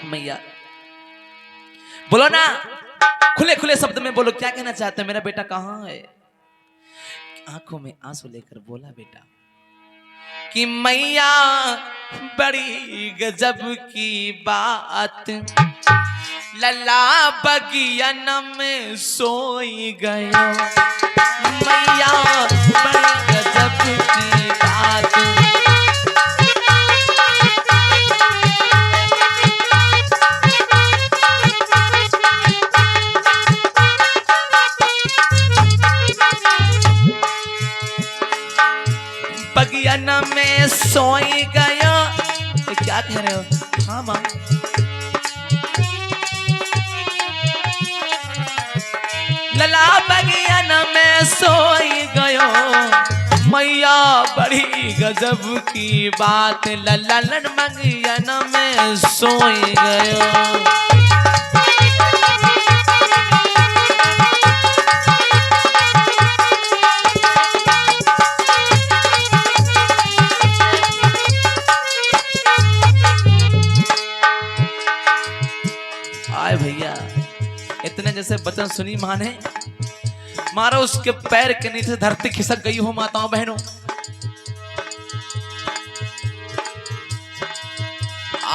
मैया बोलो ना, खुले खुले शब्द में बोलो, क्या कहना चाहते हैं, मेरा बेटा कहाँ है? आंखों में आंसू लेकर बोला बेटा कि मैया बड़ी गजब की बात, लला बगियन में सोई गयो, मैया बड़ी गजब की बात। बगियन में सोई गया, क्या कह रहे हो? हाँ माँ। लला बगियन में सोई गयो, मैया बड़ी गजब की बात, ललन बगियन में सोई गयो। भैया इतने जैसे वचन सुनी मां ने, मारो उसके पैर के नीचे धरती खिसक गई हो माताओं बहनों।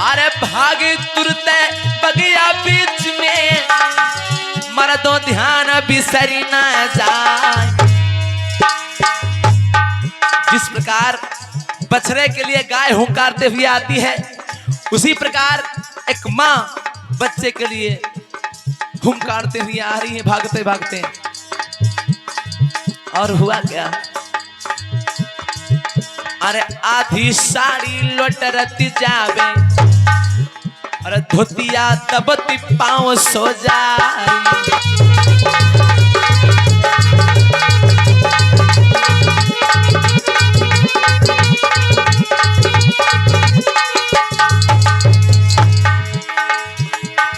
अरे भागे तुरते बगिया बीच में, मर्दों ध्यान बिसरी न जाए। जिस प्रकार बछड़े के लिए गाय हुंकारते हुए आती है, उसी प्रकार एक मां बच्चे के लिए हुंकारते हुए आ रही है, भागते भागते। और हुआ क्या? अरे आधी साड़ी लोटरती जावे, अरे धोतिया दबती पांव सो जाए।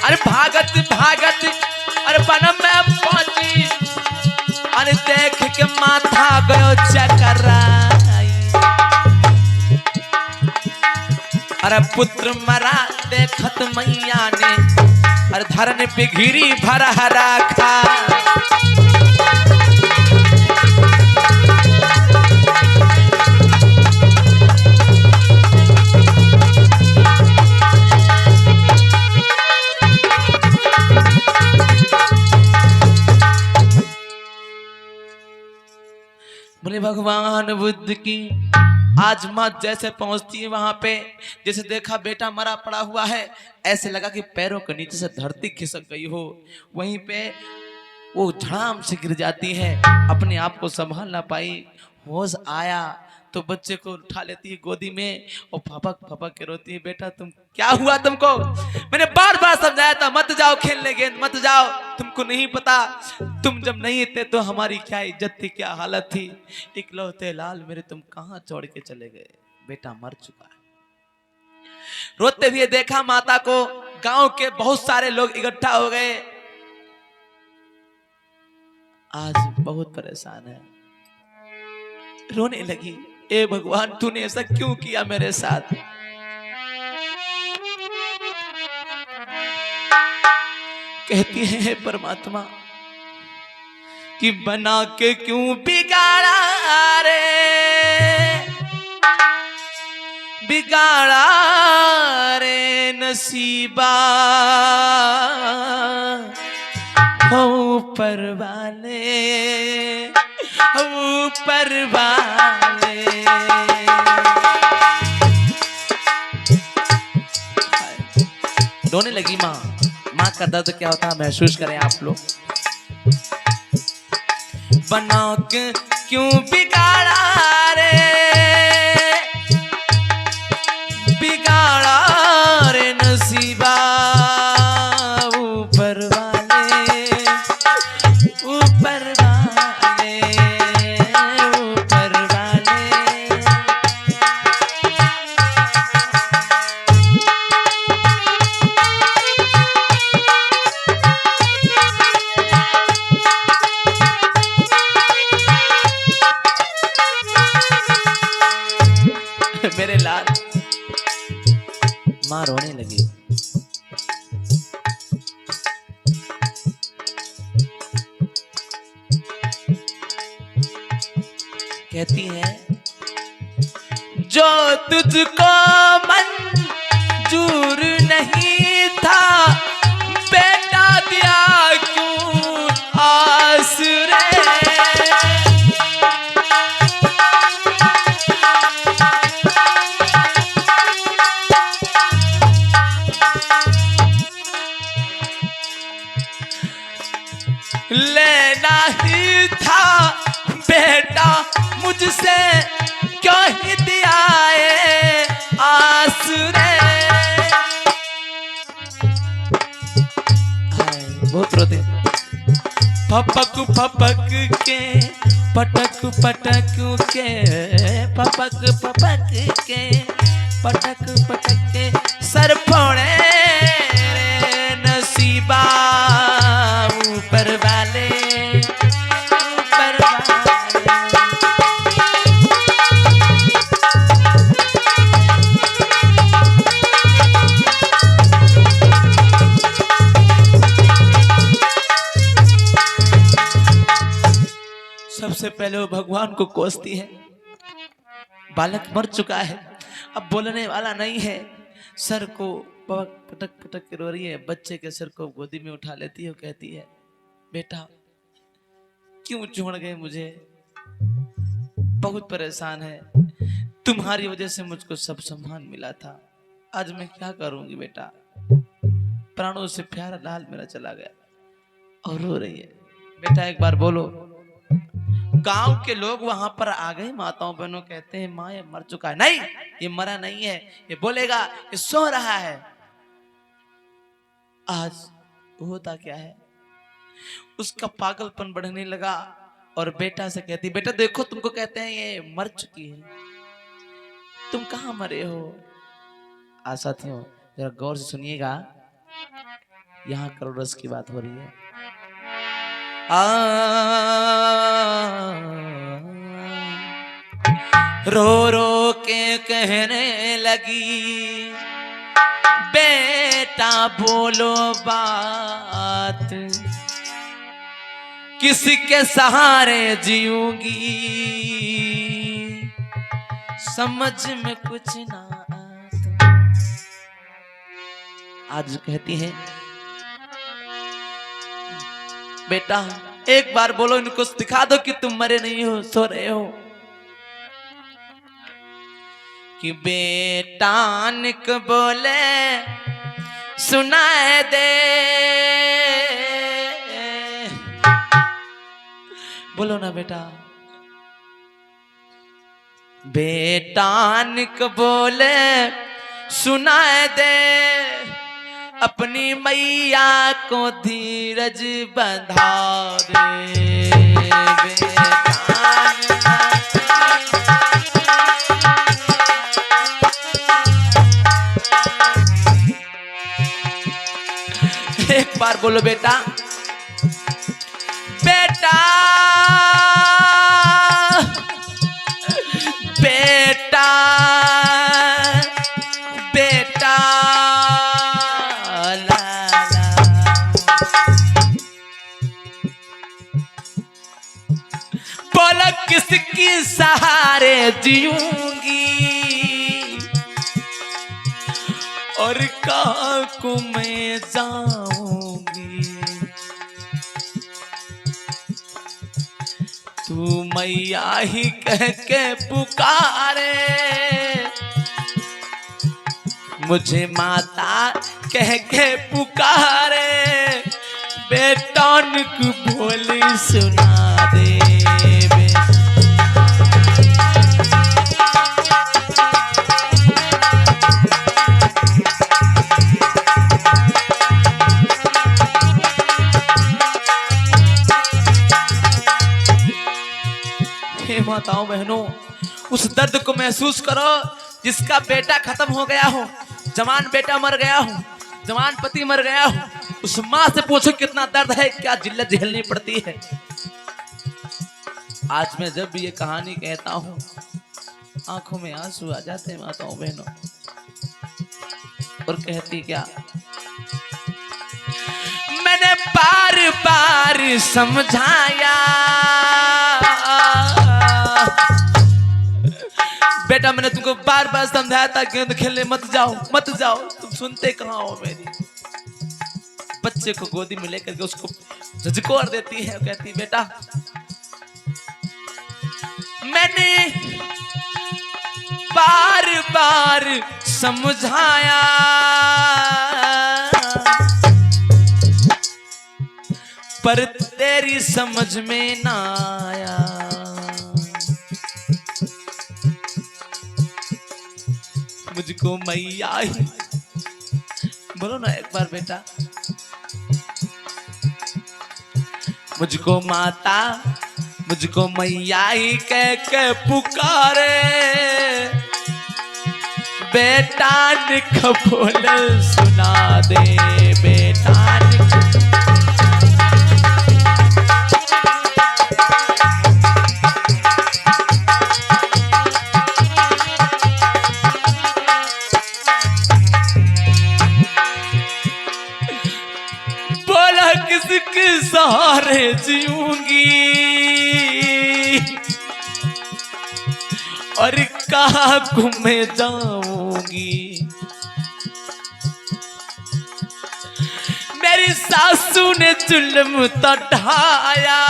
अरे भागत भागत अरे बनम में पहुंची, अरे देख के माथा गयो चकराई। अरे पुत्र मरा देखत मैया ने, अरे धरन पे घिरी भरा रखा। बोले भगवान बुद्ध की। आज माँ जैसे पहुंचती है वहां पे, जैसे देखा बेटा मरा पड़ा हुआ है, ऐसे लगा कि पैरों के नीचे से धरती खिसक गई हो। वहीं पे वो धड़ाम से गिर जाती है, अपने आप को संभाल ना पाई। होश आया तो बच्चे को उठा लेती है गोदी में और फपक फपक के रोती है, बेटा तुम क्या हुआ तुमको? मैंने बार बार समझाया था मत जाओ खेलने गेंद, मत जाओ, तुमको नहीं पता, तुम जब नहीं थे तो हमारी क्या इज्जत थी, क्या हालत थी। इकलौते लाल मेरे तुम कहाँ छोड़ के चले गए? बेटा मर चुका है। रोते हुए देखा माता को, गांव के बहुत सारे लोग इकट्ठा हो गए। आज बहुत परेशान है, रोने लगी, ए भगवान तूने ऐसा क्यों किया मेरे साथ? कहती है परमात्मा कि बना के क्यों बिगाड़ा रे, बिगाड़ा रे नसीबा, ऊपर वाले, ऊपर वाले। रोने लगी माँ। माँ का दर्द क्या होता है महसूस करें आप लोग। बना के क्यों बिगाड़ा रे, बिगाड़ा रे नसीबा, ऊपर वाले, ऊपर वाले, ऊपर वाले। मेरे लाल। माँ रोने लगी। कहती है जो तुझको मंजूर नहीं था, बेटा दिया क्यों आसरे। लेना ही था बेटा मुझसे, क्यों ही दिया है आसरे। बहुत रोते। पपक पपक के, पटक पटक के, पपक पपक के, पटक पटक के, सर फोड़े रे नसीबा, ऊपर वाले, ऊपर वाले। सबसे पहले वो भगवान को कोसती है। बालक मर चुका है, अब बोलने वाला नहीं है। सर को पटक पटक के रो रही है। बच्चे के सिर को गोदी में उठा लेती है। कहती है बेटा क्यों छोड़ गए मुझे, बहुत परेशान है, तुम्हारी वजह से मुझको सब सम्मान मिला था, आज मैं क्या करूंगी बेटा। प्राणों से प्यारा लाल मेरा चला गया। और रो रही है। बेटा एक बार बोलो। गांव के लोग वहां पर आ गए, माताओं बहनों कहते हैं माँ ये मर चुका है। नहीं, ये मरा नहीं है, ये बोलेगा, ये सो रहा है। आज होता क्या है, उसका पागलपन बढ़ने लगा और बेटा से कहती बेटा देखो तुमको कहते हैं ये मर चुकी है, तुम कहां मरे हो। आज साथियों जरा गौर से सुनिएगा, यहां करोड़ रस की बात हो रही है। रो रो के कहने लगी बेटा बोलो बात, किसके सहारे जीऊंगी, समझ में कुछ ना आता। आज कहती है बेटा एक बार बोलो, इनको दिखा दो कि तुम मरे नहीं हो, सो रहे हो। कि बेटा निक बोले सुनाए दे, बोलो ना बेटा। बेटा निक बोले सुनाए दे, अपनी मैया को धीरज बंधा दे। एक बार बोलो बेटा, बेटा बेटा बेटा ला ला। सहारे जीऊंगी और कहाँ को मैं जाऊंगी। तू मैया ही कह के पुकारे, मुझे माता कह के पुकारे, बेटन को बोली सुना दे। हे माताओं बहनों, उस दर्द को महसूस करो जिसका बेटा खत्म हो गया हो, जवान बेटा मर गया हो, जवान पति मर गया हो। उस माँ से पूछो कितना दर्द है, क्या जिल्लत झेलनी पड़ती है। आज मैं जब भी ये कहानी कहता हूँ आंखों में आंसू आ जाते हैं माताओं बहनों। और कहती क्या, मैंने बार बार समझाया बेटा, मैंने तुमको बार बार समझाया था गेंद खेलने मत जाओ मत जाओ, तुम सुनते कहाँ हो मेरी। बच्चे को गोदी में लेकर के उसको झकझोर देती है, कहती बेटा मैंने बार बार समझाया, पर तेरी समझ में ना आया। मुझको मैया ही, बोलो ना एक बार बेटा, मुझको माता मुझको मैया ही कह के पुकारे, बेटा निख बोल सुना दे, बेटा निख। बोला किसके सहारे जीऊंगी और कहाँ घूमे जाऊंगी। मेरी सासू ने जुल्म तो ढाया,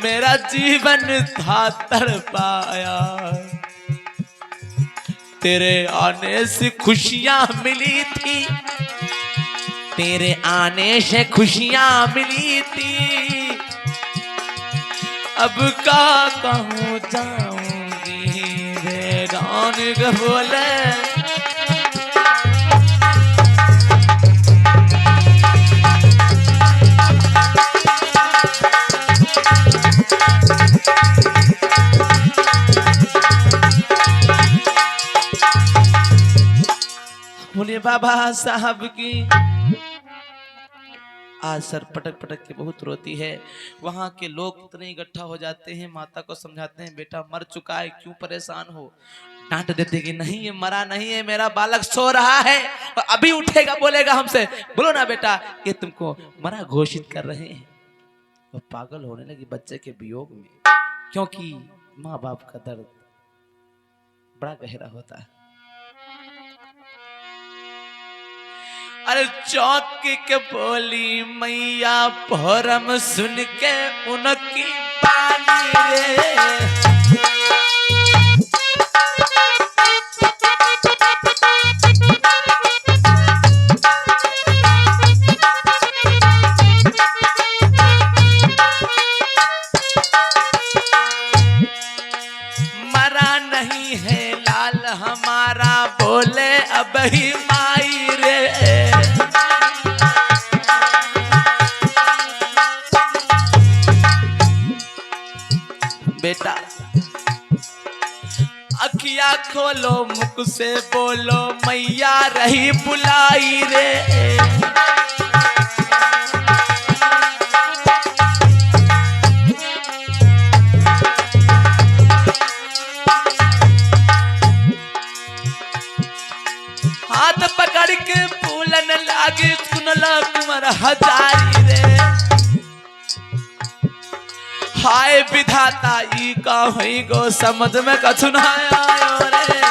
मेरा जीवन था तड़पाया। तेरे आने से खुशियां मिली थी, तेरे आने से खुशियां मिली थी, अब कहूँ जाऊंगी बेगान बोले। बोलिए बाबा साहब की। आज सर पटक पटक के बहुत रोती है। वहां के लोग इतने इकट्ठा हो जाते हैं, माता को समझाते हैं बेटा मर चुका है क्यों परेशान हो। डांट देते कि नहीं ये मरा नहीं है, मेरा बालक सो रहा है और अभी उठेगा बोलेगा हमसे। बोलो ना बेटा ये तुमको मरा घोषित कर रहे हैं। वो पागल होने लगी बच्चे के वियोग में, क्योंकि माँ बाप का दर्द बड़ा गहरा होता है। अरे चौक के बोली मैया भरम सुन के उनकी बानी रे। मरा नहीं है लाल हमारा बोले अब ही माई रे। बेटा अखिया खोलो मुख से बोलो मैया रही बुलाई रे। हाथ पकड़ के फूलन लागे सुनला कुंवर हजारी रे। हाय विधाता ई का हुई गो समझ में कछु ना आयो रे।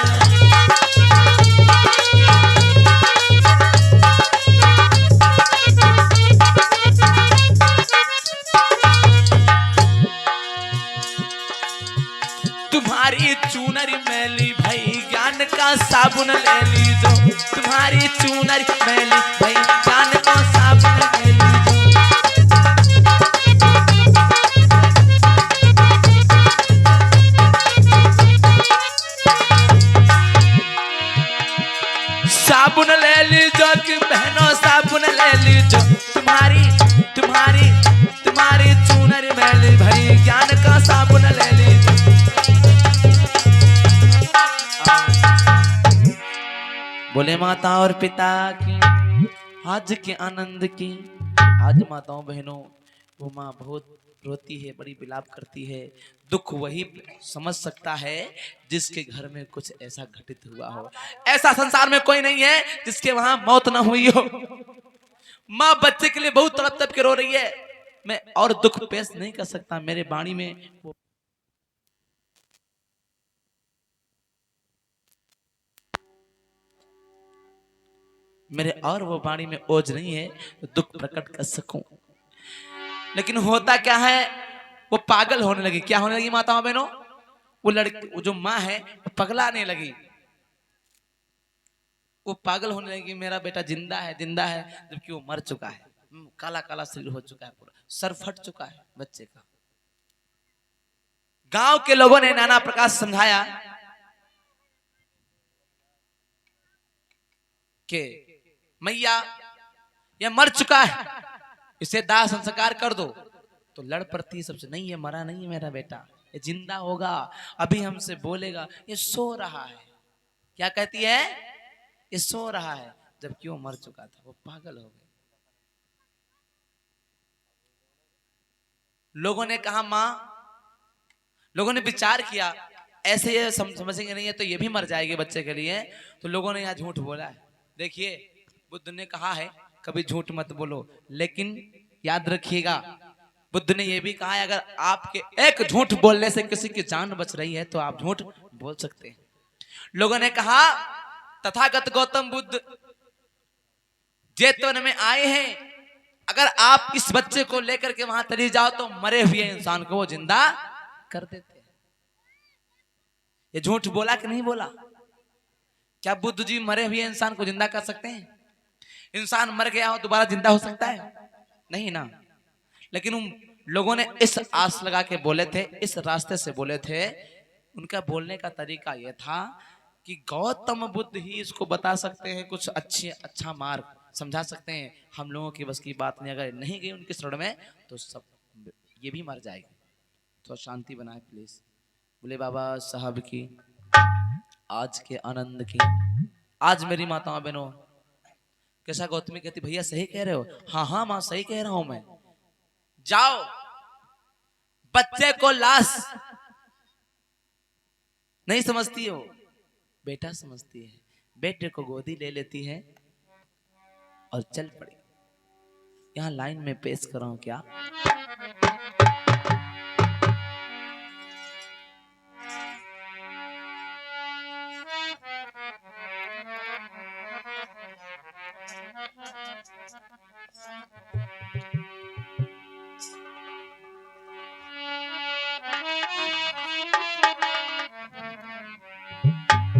तुम्हारी चूनरी मैली भाई ज्ञान का साबुन ले लीजो, तुम्हारी चूनरी मैली भाई ज्ञान का साबुन ले लीजो। साबुन ले लीजो कि बहनों साबुन ले लीजो, तुम्हारी तुम्हारी तुम्हारी चूनरी मैली भाई ज्ञान का साबुन ले लीजो। बोले माता और पिता की आज के आनंद की। आज माताओं बहनों वो माँ बहुत रोती है, बड़ी विलाप करती है। दुख वही समझ सकता है जिसके घर में कुछ ऐसा घटित हुआ हो। ऐसा संसार में कोई नहीं है जिसके वहां मौत ना हुई हो। माँ बच्चे के लिए बहुत तड़प तड़प के रो रही है। मैं और दुख पेश नहीं कर सकता, मेरे वाणी में वो मेरे और वो वाणी में ओज नहीं है दुख प्रकट कर सकूं। लेकिन होता क्या है, वो पागल होने लगी। क्या होने लगी माताओं बहनों? वो लड़की, वो जो माँ है वो पगलाने लगी, वो पागल होने लगी। मेरा बेटा जिंदा है जिंदा है, जबकि वो मर चुका है। काला काला शरीर हो चुका है, पूरा सर फट चुका है बच्चे का। गांव के लोगों ने नाना प्रकार समझाया कि मैया यह मर चुका है, इसे दाह संस्कार कर दो। तो लड़ पड़ती सबसे, नहीं ये मरा नहीं है मेरा बेटा, ये जिंदा होगा, अभी हमसे बोलेगा, ये सो रहा है। क्या कहती है? ये सो रहा है, जबकि वो मर चुका था। वो पागल हो गए। लोगों ने कहा मां, लोगों ने विचार किया ऐसे ये समझेंगे नहीं है तो ये भी मर जाएगी बच्चे के लिए। तो लोगों ने यहाँ झूठ बोला है। देखिए बुद्ध ने कहा है कभी झूठ मत बोलो, लेकिन याद रखिएगा बुद्ध ने यह भी कहा है अगर आपके एक झूठ बोलने से किसी की जान बच रही है तो आप झूठ बोल सकते हैं। लोगों ने कहा तथागत गौतम बुद्ध जेतवन में आए हैं, अगर आप इस बच्चे को लेकर के वहां चली जाओ तो मरे हुए इंसान को वो जिंदा कर देते हैं। ये झूठ बोला कि नहीं बोला? क्या बुद्ध जी मरे हुए इंसान को जिंदा कर सकते हैं? इंसान मर गया हो दोबारा जिंदा हो सकता है? नहीं ना। लेकिन उन लोगों ने इस आस लगा के बोले थे, इस रास्ते से बोले थे। उनका बोलने का तरीका यह था कि गौतम बुद्ध ही इसको बता सकते हैं, कुछ अच्छा मार्ग समझा सकते हैं। हम लोगों की बस की बात नहीं, अगर नहीं गई उनके शरण में तो सब ये भी मर जाएगी। तो शांति बनाए प्लीज। बोले बाबा साहब की आज के आनंद की। आज मेरी माताओं बहनों कैसा गौतमी कहती भैया सही कह रहे हो? हाँ हाँ माँ सही कह रहा हूं मैं। जाओ बच्चे को लाश नहीं समझती हो, बेटा समझती है। बेटे को गोदी ले लेती है और चल पड़ी। यहां लाइन में पेश कर रहा हूं क्या?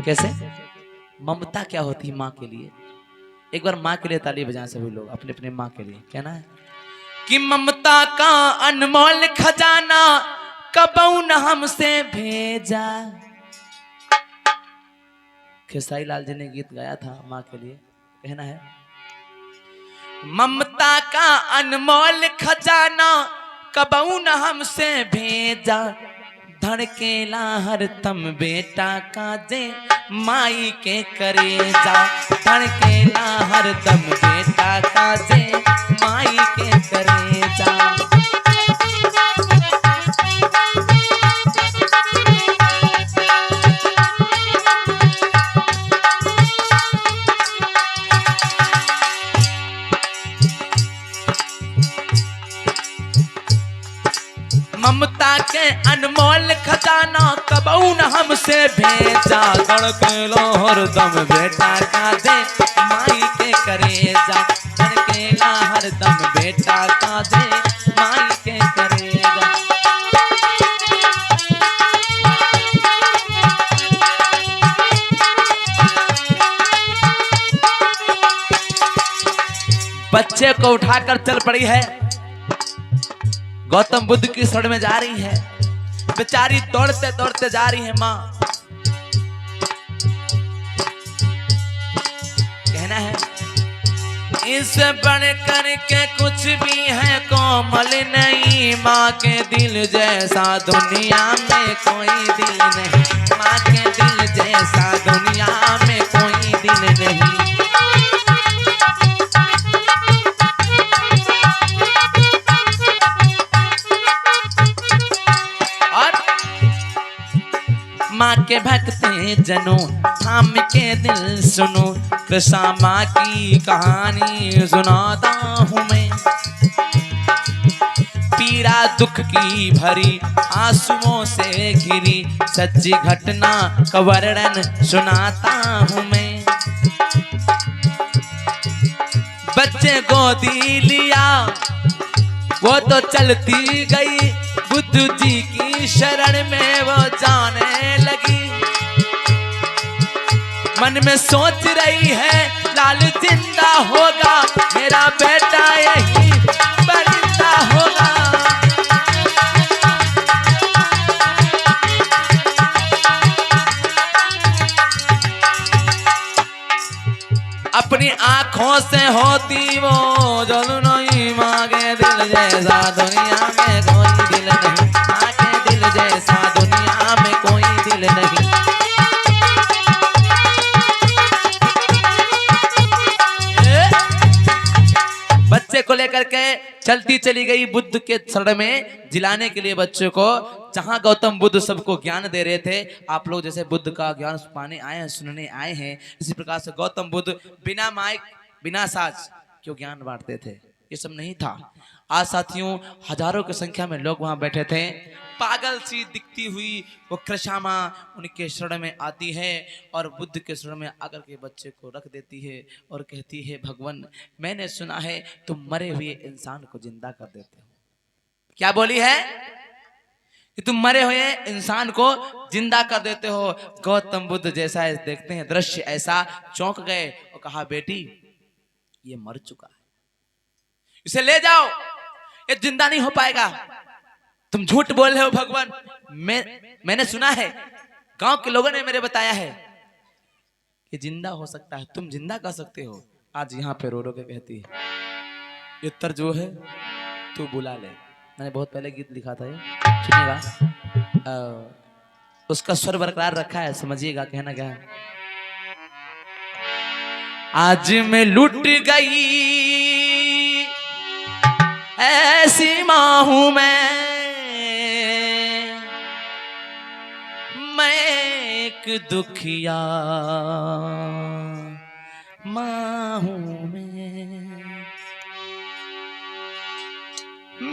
कैसे ममता क्या होती है माँ के लिए? एक बार माँ के लिए ताली बजाएं सभी लोग, अपने अपने माँ के लिए। कहना है कि ममता का अनमोल खजाना कबऊ न हमसे भेजा। खेसारी लाल जी ने गीत गाया था माँ के लिए। कहना है ममता का अनमोल खजाना कबऊ न हमसे भेजा, धड़केला हर तम बेटा का जे माई के करेजा। धड़केला हर दम बेटा का जे माई के करेजा। ममता खून हमसे भेजा, धड़केला हरदम बेटा का दे माई के करेजा, धड़केला हरदम बेटा का दे माई के करेजा। बच्चे को उठाकर चल पड़ी है, गौतम बुद्ध की शरण में जा रही है। बेचारी दौड़ते दौड़ते जा रही है। माँ कहना है, इस बढ़ कर के कुछ भी है कोमल नहीं, माँ के दिल जैसा दुनिया में कोई दिल नहीं, माँ के दिल जैसा दुनिया में कोई दिल नहीं। माँ के भक्ते जनों थाम के दिल सुनो, कृष्णा माँ की कहानी सुनाता हूँ मैं। पीड़ा दुख की भरी आंसुओं से घिरी सच्ची घटना का वर्णन सुनाता हूँ मैं। बच्चे गोदी लिया वो तो चलती गई, बुद्ध जी की शरण में वो जाने लगी। मन में सोच रही है लाल जिंदा होगा, मेरा बेटा यही परिंदा होगा। अपनी आंखों से होती वो जल नहीं, माँ के दिल जैसा दुनिया में कोई दिल नहीं, माँ के दिल जैसा दुनिया में कोई दिल नहीं। बच्चे को लेकर के चलती चली गई बुद्ध के शरण में, जिलाने के लिए बच्चे को। जहां गौतम बुद्ध सबको ज्ञान दे रहे थे, आप लोग जैसे बुद्ध का ज्ञान पाने आए हैं, सुनने आए हैं, इसी प्रकार से गौतम बुद्ध बिना माइक बिना साज क्यों ज्ञान बांटते थे, ये सब नहीं था। आज साथियों हजारों की संख्या में लोग वहां बैठे थे। पागल सी दिखती हुई वो कृष्णा माँ उनके शरण में आती है और बुद्ध के शरण में आकर के बच्चे को रख देती है और कहती है, भगवान मैंने सुना है तुम मरे हुए इंसान को जिंदा कर देते हो। क्या बोली है कि तुम मरे हुए इंसान को जिंदा कर देते हो। गौतम बुद्ध जैसा देखते हैं दृश्य ऐसा चौंक गए और कहा, बेटी ये मर चुका है, इसे ले जाओ, ये जिंदा नहीं हो पाएगा। तुम झूठ बोल रहे हो भगवान, मैंने सुना है, गांव के लोगों ने मेरे बताया है कि जिंदा हो सकता है, तुम जिंदा कर सकते हो। आज यहाँ पे रो रो के कहती है, उत्तर जो है तू बुला ले। मैंने बहुत पहले गीत लिखा था, ये सुनिएगा, उसका स्वर बरकरार रखा है, समझिएगा कहना क्या है। आज मैं लुट गई ऐसी माँ हूं मैं एक दुखिया माँ हूं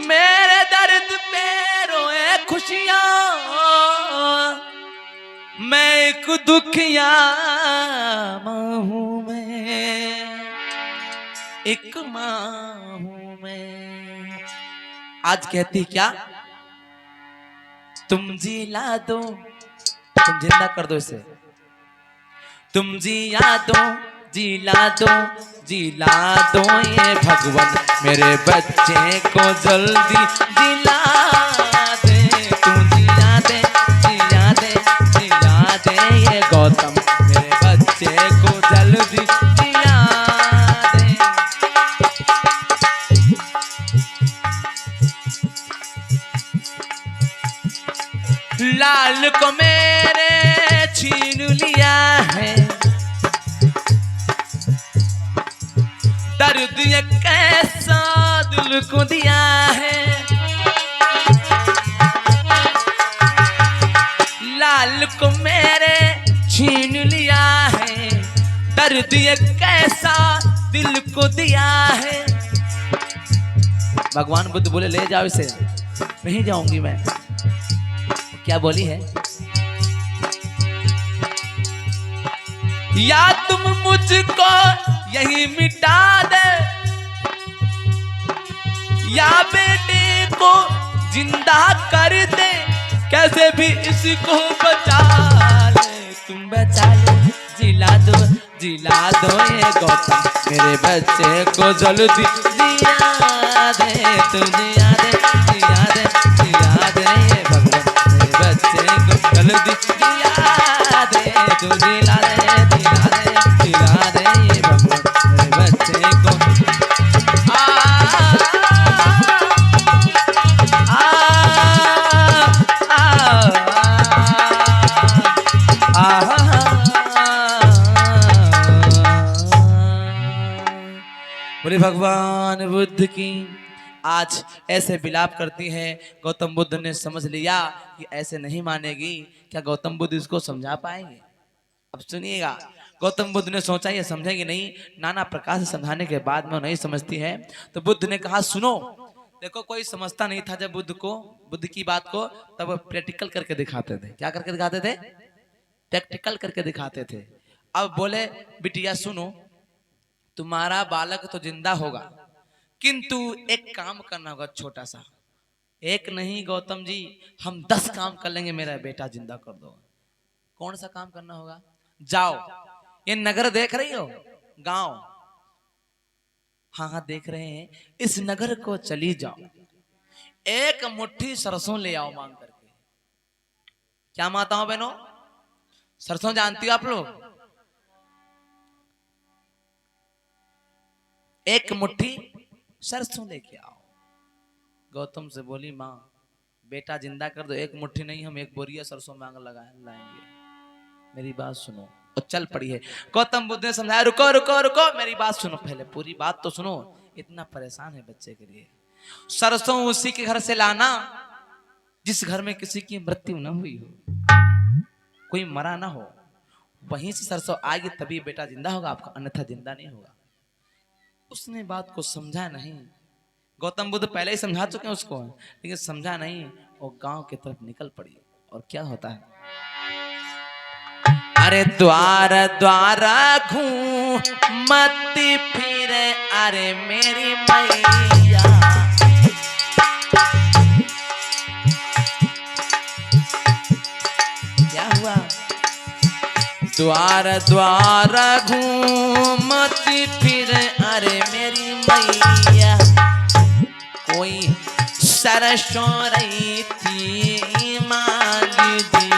मेरे दर्द पे रोए खुशियां, मैं एक दुखिया माँ हूं एक माँ हूं मैं। आज कहती क्या, तुम जिला दो, तुम जिंदा कर दो इसे, तुम जिया दो, जिला दो, जिला दो ये भगवान मेरे बच्चे को जल्दी जिला दे, तू जिला दे, जिला दे, जिला दे ये गौतम मेरे बच्चे को जल्दी जिला दे। लाल को मेरे छीन लिया है, दर्द ये कैसा दिल को दिया है। लाल को मेरे छीन लिया है, दर्द ये कैसा दिल को दिया है। भगवान बुद्ध बोले, ले जाओ इसे। नहीं जाऊंगी मैं। क्या बोली है, या तुम मुझको यही मिटा दे, या बेटे को जिंदा कर दे, कैसे भी इसको बचा ले। तुम बचा लो, जिला दो ये गौतम, मेरे बच्चे को जल्दी जिया दे, तू जिया दे, जिया दे, जिया दे ये भगवान, मेरे बच्चे को जल्दी जिया दे, तू जिला दे, जिला दे, जिला दे ये भगवान, मेरे बच्चे को बोले भगवान बुद्ध की। आज ऐसे विलाप करती है। गौतम बुद्ध ने समझ लिया कि ऐसे नहीं मानेगी। क्या गौतम बुद्ध इसको समझा पाएंगे? अब सुनिएगा, गौतम बुद्ध ने सोचा ये समझेंगे नहीं, नाना प्रकार से समझाने के बाद में नहीं समझती है। तो बुद्ध ने कहा सुनो, देखो कोई समझता नहीं था जब बुद्ध की बात को, तब वो प्रैक्टिकल करके दिखाते थे। क्या करके दिखाते थे? प्रैक्टिकल करके दिखाते थे। अब बोले बिटिया सुनो, तुम्हारा बालक तो जिंदा होगा, किंतु एक काम करना होगा छोटा सा। एक नहीं गौतम जी, हम 10 काम कर लेंगे, मेरा बेटा जिंदा कर दो। कौन सा काम करना होगा? जाओ, ये नगर देख रही हो, गांव, हाँ देख रहे हैं, इस नगर को चली जाओ, एक मुट्ठी सरसों ले आओ मांग करके। क्या माताओं बहनों, सरसों जानती हो आप लोग? एक मुट्ठी सरसों लेके आओ। गौतम से बोली माँ, बेटा जिंदा कर दो, एक मुट्ठी नहीं, हम एक बोरिया सरसों मांग लाएंगे। मेरी बात सुनो। और चल पड़ी है। गौतम बुद्ध ने समझाया, रुको रुको रुको, मेरी बात सुनो, पहले पूरी बात तो सुनो। इतना परेशान है बच्चे के लिए। सरसों उसी के घर से लाना जिस घर में किसी की मृत्यु न हुई हो, कोई मरा ना हो, वहीं से सरसों आएगी तभी बेटा जिंदा होगा आपका, अन्यथा जिंदा नहीं होगा। उसने बात को समझा नहीं। गौतम बुद्ध पहले ही समझा चुके हैं उसको, लेकिन समझा नहीं। वो गांव की तरफ निकल पड़ी। और क्या होता है, अरे द्वार द्वार घूमती फिरे, अरे मेरी मैया, क्या हुआ? द्वार द्वार घूमती फिरे, अरे मेरी मैया, कोई सरसों रही थी मांगी दी।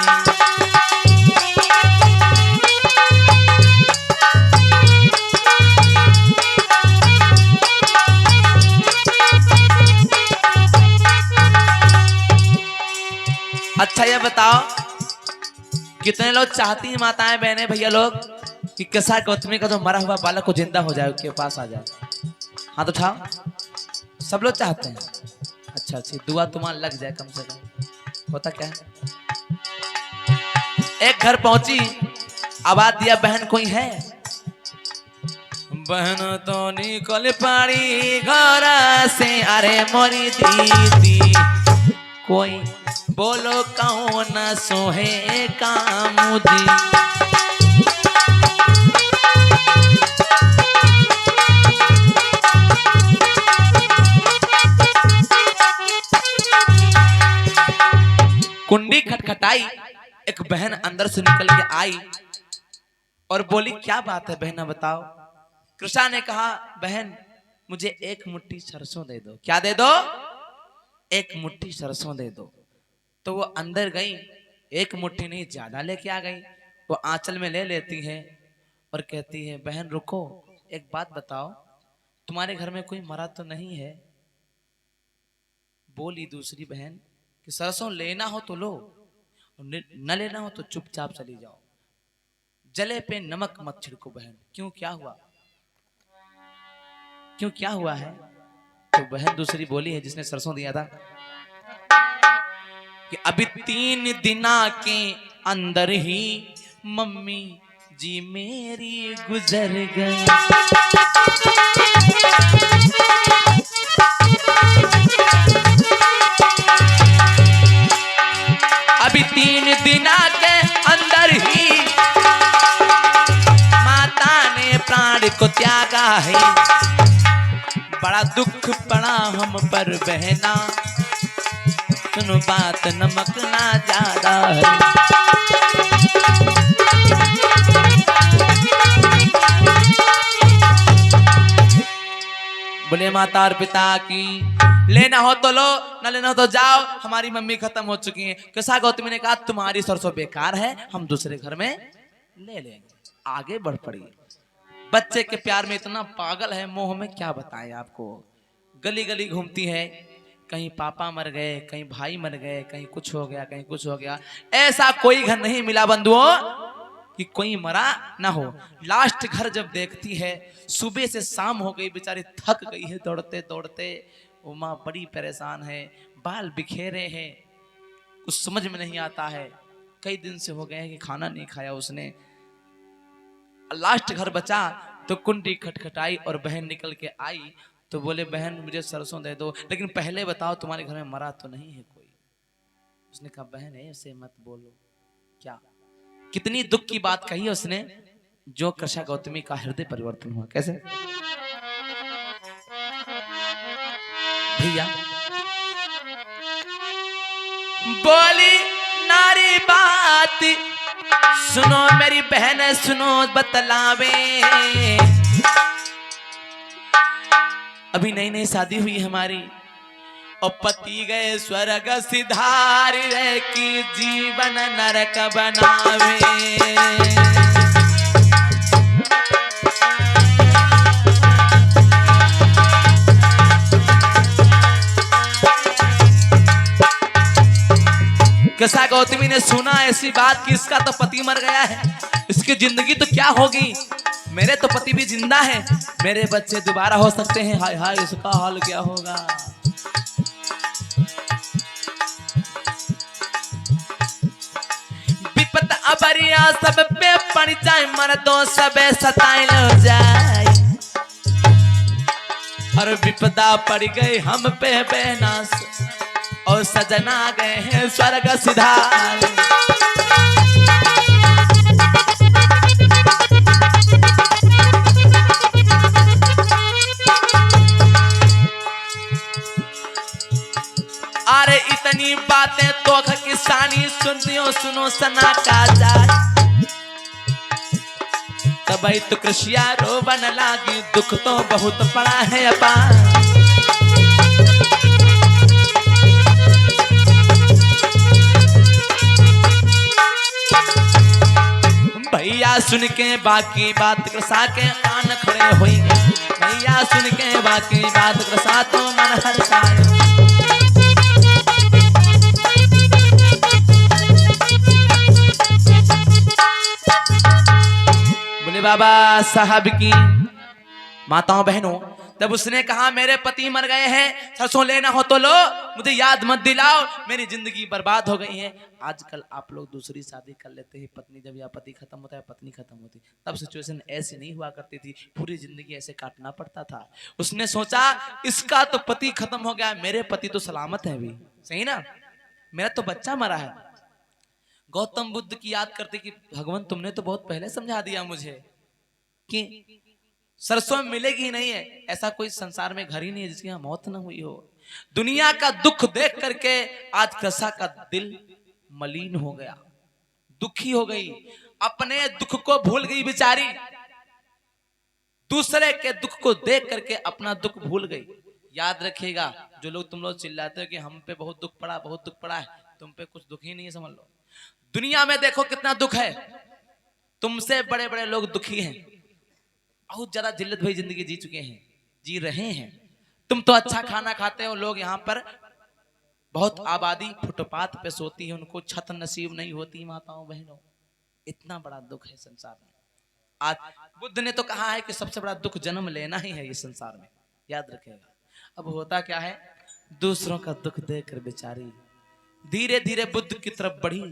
अच्छा ये बताओ, कितने लोग चाहती हैं माताएं बहनें भैया लोग कि कैसा गौतमी का जो मरा हुआ बालक को जिंदा हो जाए, उसके पास आ जाए? हाँ तो उठाओ। सब लोग चाहते हैं। अच्छा अच्छी दुआ तुम्हारा लग जाए कम से कम। होता क्या है, एक घर पहुंची, आवाज दिया बहन कोई है? बहन तो निकल पड़ी घर से, अरे मोरी दीदी, कोई बोलो कौन सोहे कामुदी। कुंडी खटखटाई, एक बहन अंदर से निकल के आई और बोली क्या बात है बहना बताओ। कृष्णा ने कहा बहन मुझे एक मुट्ठी सरसों दे दो। क्या दे दो? एक मुट्ठी सरसों दे दो। तो वो अंदर गई, एक मुट्ठी नहीं ज्यादा लेके आ गई। वो आंचल में ले लेती है और कहती है बहन रुको, एक बात बताओ, तुम्हारे घर में कोई मरा तो नहीं है? बोली दूसरी बहन कि सरसों लेना हो तो लो, न लेना हो तो चुपचाप चली जाओ, जले पे नमक मत छिड़को। बहन क्यों, क्या हुआ? क्यों, क्या हुआ है? तो बहन दूसरी बोली है जिसने सरसों दिया था कि अभी 3 दिना के अंदर ही मम्मी जी मेरी गुजर गई। अभी 3 दिना के अंदर ही है, बड़ा दुख पड़ा हम पर बहना, सुनो बात नमक ना ज्यादा है। बोले माता और पिता की, लेना हो तो लो, ना लेना हो तो जाओ, हमारी मम्मी खत्म हो चुकी है। कैसा गौतमी ने कहा तुम्हारी सरसों बेकार है, हम दूसरे घर में ले लेंगे। आगे बढ़ पड़ी। बच्चे के प्यार में इतना पागल है, मोह में क्या बताएं आपको। गली गली घूमती है, कहीं पापा मर गए, कहीं भाई मर गए, कहीं कुछ हो गया, कहीं कुछ हो गया। ऐसा कोई घर नहीं मिला बंधुओं कि कोई मरा ना हो। लास्ट घर जब देखती है, सुबह से शाम हो गई, बेचारी थक गई है दौड़ते दौड़ते। वो माँ बड़ी परेशान है, बाल बिखेरे हैं, कुछ समझ में नहीं आता है। कई दिन से हो गए हैं कि खाना नहीं खाया उसने। लास्ट घर बचा तो कुंडी खटखटाई और बहन निकल के आई तो बोले बहन मुझे सरसों दे दो, लेकिन पहले बताओ तुम्हारे घर में मरा तो नहीं है कोई। उसने कहा बहन ऐसे मत बोलो। क्या कितनी दुख की बात कही उसने, जो कृषा गौतमी का हृदय परिवर्तन हुआ। कैसे भैया बोली नारी बात सुनो मेरी बहन सुनो बतलावे। अभी नई नई शादी हुई हमारी और पति गए स्वर्ग सिधार रे की जीवन नरक बनावे। कैसा गौतमी ने सुना ऐसी बात कि इसका तो पति मर गया है, इसकी जिंदगी तो क्या होगी, मेरे तो पति भी जिंदा है, मेरे बच्चे दोबारा हो सकते हैं, हाय हाय इसका हाल क्या होगा। विपत अबरिया सब पे पड़ जाए, मर्दों सब सताए लो जाए, और विपदा पड़ गई हम पे बेनास और सजना गए हैं स्वर्ग सिधार। अरे इतनी बातें तो किसानी सुनती हो, सुनो सना का जाए। तब तो कृषिया रोवन लागी, दुख तो बहुत पड़ा है अपार। भैया सुन के बाकी बात कृषा के कान खड़े होंगे, भैया सुन के बाकी बात कृषा तो मन हर्षाए। बोले बाबा साहब की माताओं बहनों, जब उसने कहा मेरे पति मर गए हैं, सरसों लेना हो तो लो, मुझे याद मत दिलाओ, मेरी जिंदगी बर्बाद हो गई है। आजकल आप लोग दूसरी शादी कर लेते हैं, पत्नी जब या पति खत्म होता है पत्नी खत्म होती, तब सिचुएशन ऐसी नहीं हुआ करती थी, पूरी जिंदगी ऐसे काटना पड़ता था। उसने सोचा इसका तो पति खत्म हो गया, मेरे पति तो सलामत है अभी, सही ना, मेरा तो बच्चा मरा है। गौतम बुद्ध की याद करते कि भगवान तुमने तो बहुत पहले समझा दिया मुझे कि सरसों मिलेगी ही नहीं है, ऐसा कोई संसार में घर ही नहीं है जिसकी यहाँ मौत ना हुई हो। दुनिया का दुख देख करके आज कृषा का दिल मलिन हो गया, दुखी हो गई, अपने दुख को भूल गई बेचारी, दूसरे के दुख को देख करके अपना दुख भूल गई। याद रखिएगा जो लोग तुम लोग चिल्लाते हो कि हम पे बहुत दुख पड़ा, बहुत दुख पड़ा है, तुम पे कुछ दुख ही नहीं है, समझ लो। दुनिया में देखो कितना दुख है, तुमसे बड़े बड़े लोग दुखी हैं, बहुत ज्यादा जिल्लत भरी जिंदगी जी चुके हैं, जी रहे हैं। तुम तो अच्छा खाना खाते हो, लोग यहाँ पर बहुत आबादी फुटपाथ पे सोती है, उनको छत नसीब नहीं होती। माताओं बहनों, इतना बड़ा दुख है संसार में। आज बुद्ध ने तो कहा है कि सबसे बड़ा दुख जन्म लेना ही है इस संसार में, याद रखेगा। अब होता क्या है, दूसरों का दुख देखकर बेचारी धीरे धीरे बुद्ध की तरफ बढ़ी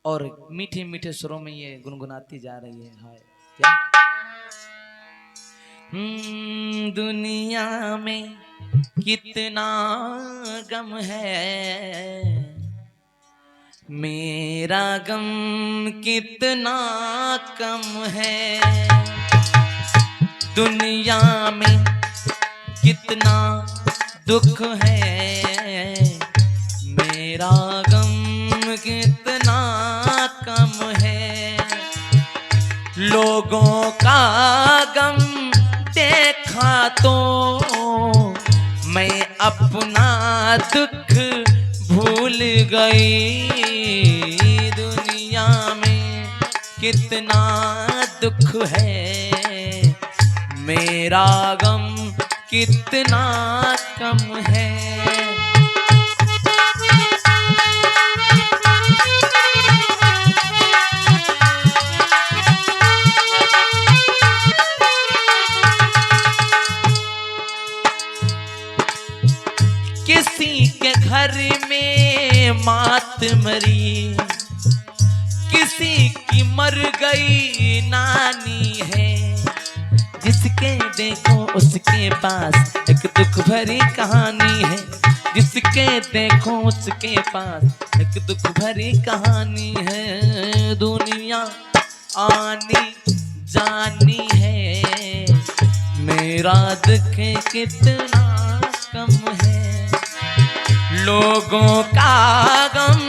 और मीठे मीठे सुरों में ये गुनगुनाती जा रही है, हाय क्या दुनिया में कितना गम है, मेरा गम कितना कम है, दुनिया में कितना दुख है, मेरा गम कितना कम है। लोगों का गम देखा तो मैं अपना दुख भूल गई। दुनिया में कितना दुख है, मेरा गम कितना कम है। किसी के घर में मात मरी, किसी की मर गई नानी है। जिसके देखो उसके पास एक दुख भरी कहानी है, जिसके देखो उसके पास एक दुख भरी कहानी है। दुनिया आनी जानी है, मेरा दुख कितना कम है। लोगों का गम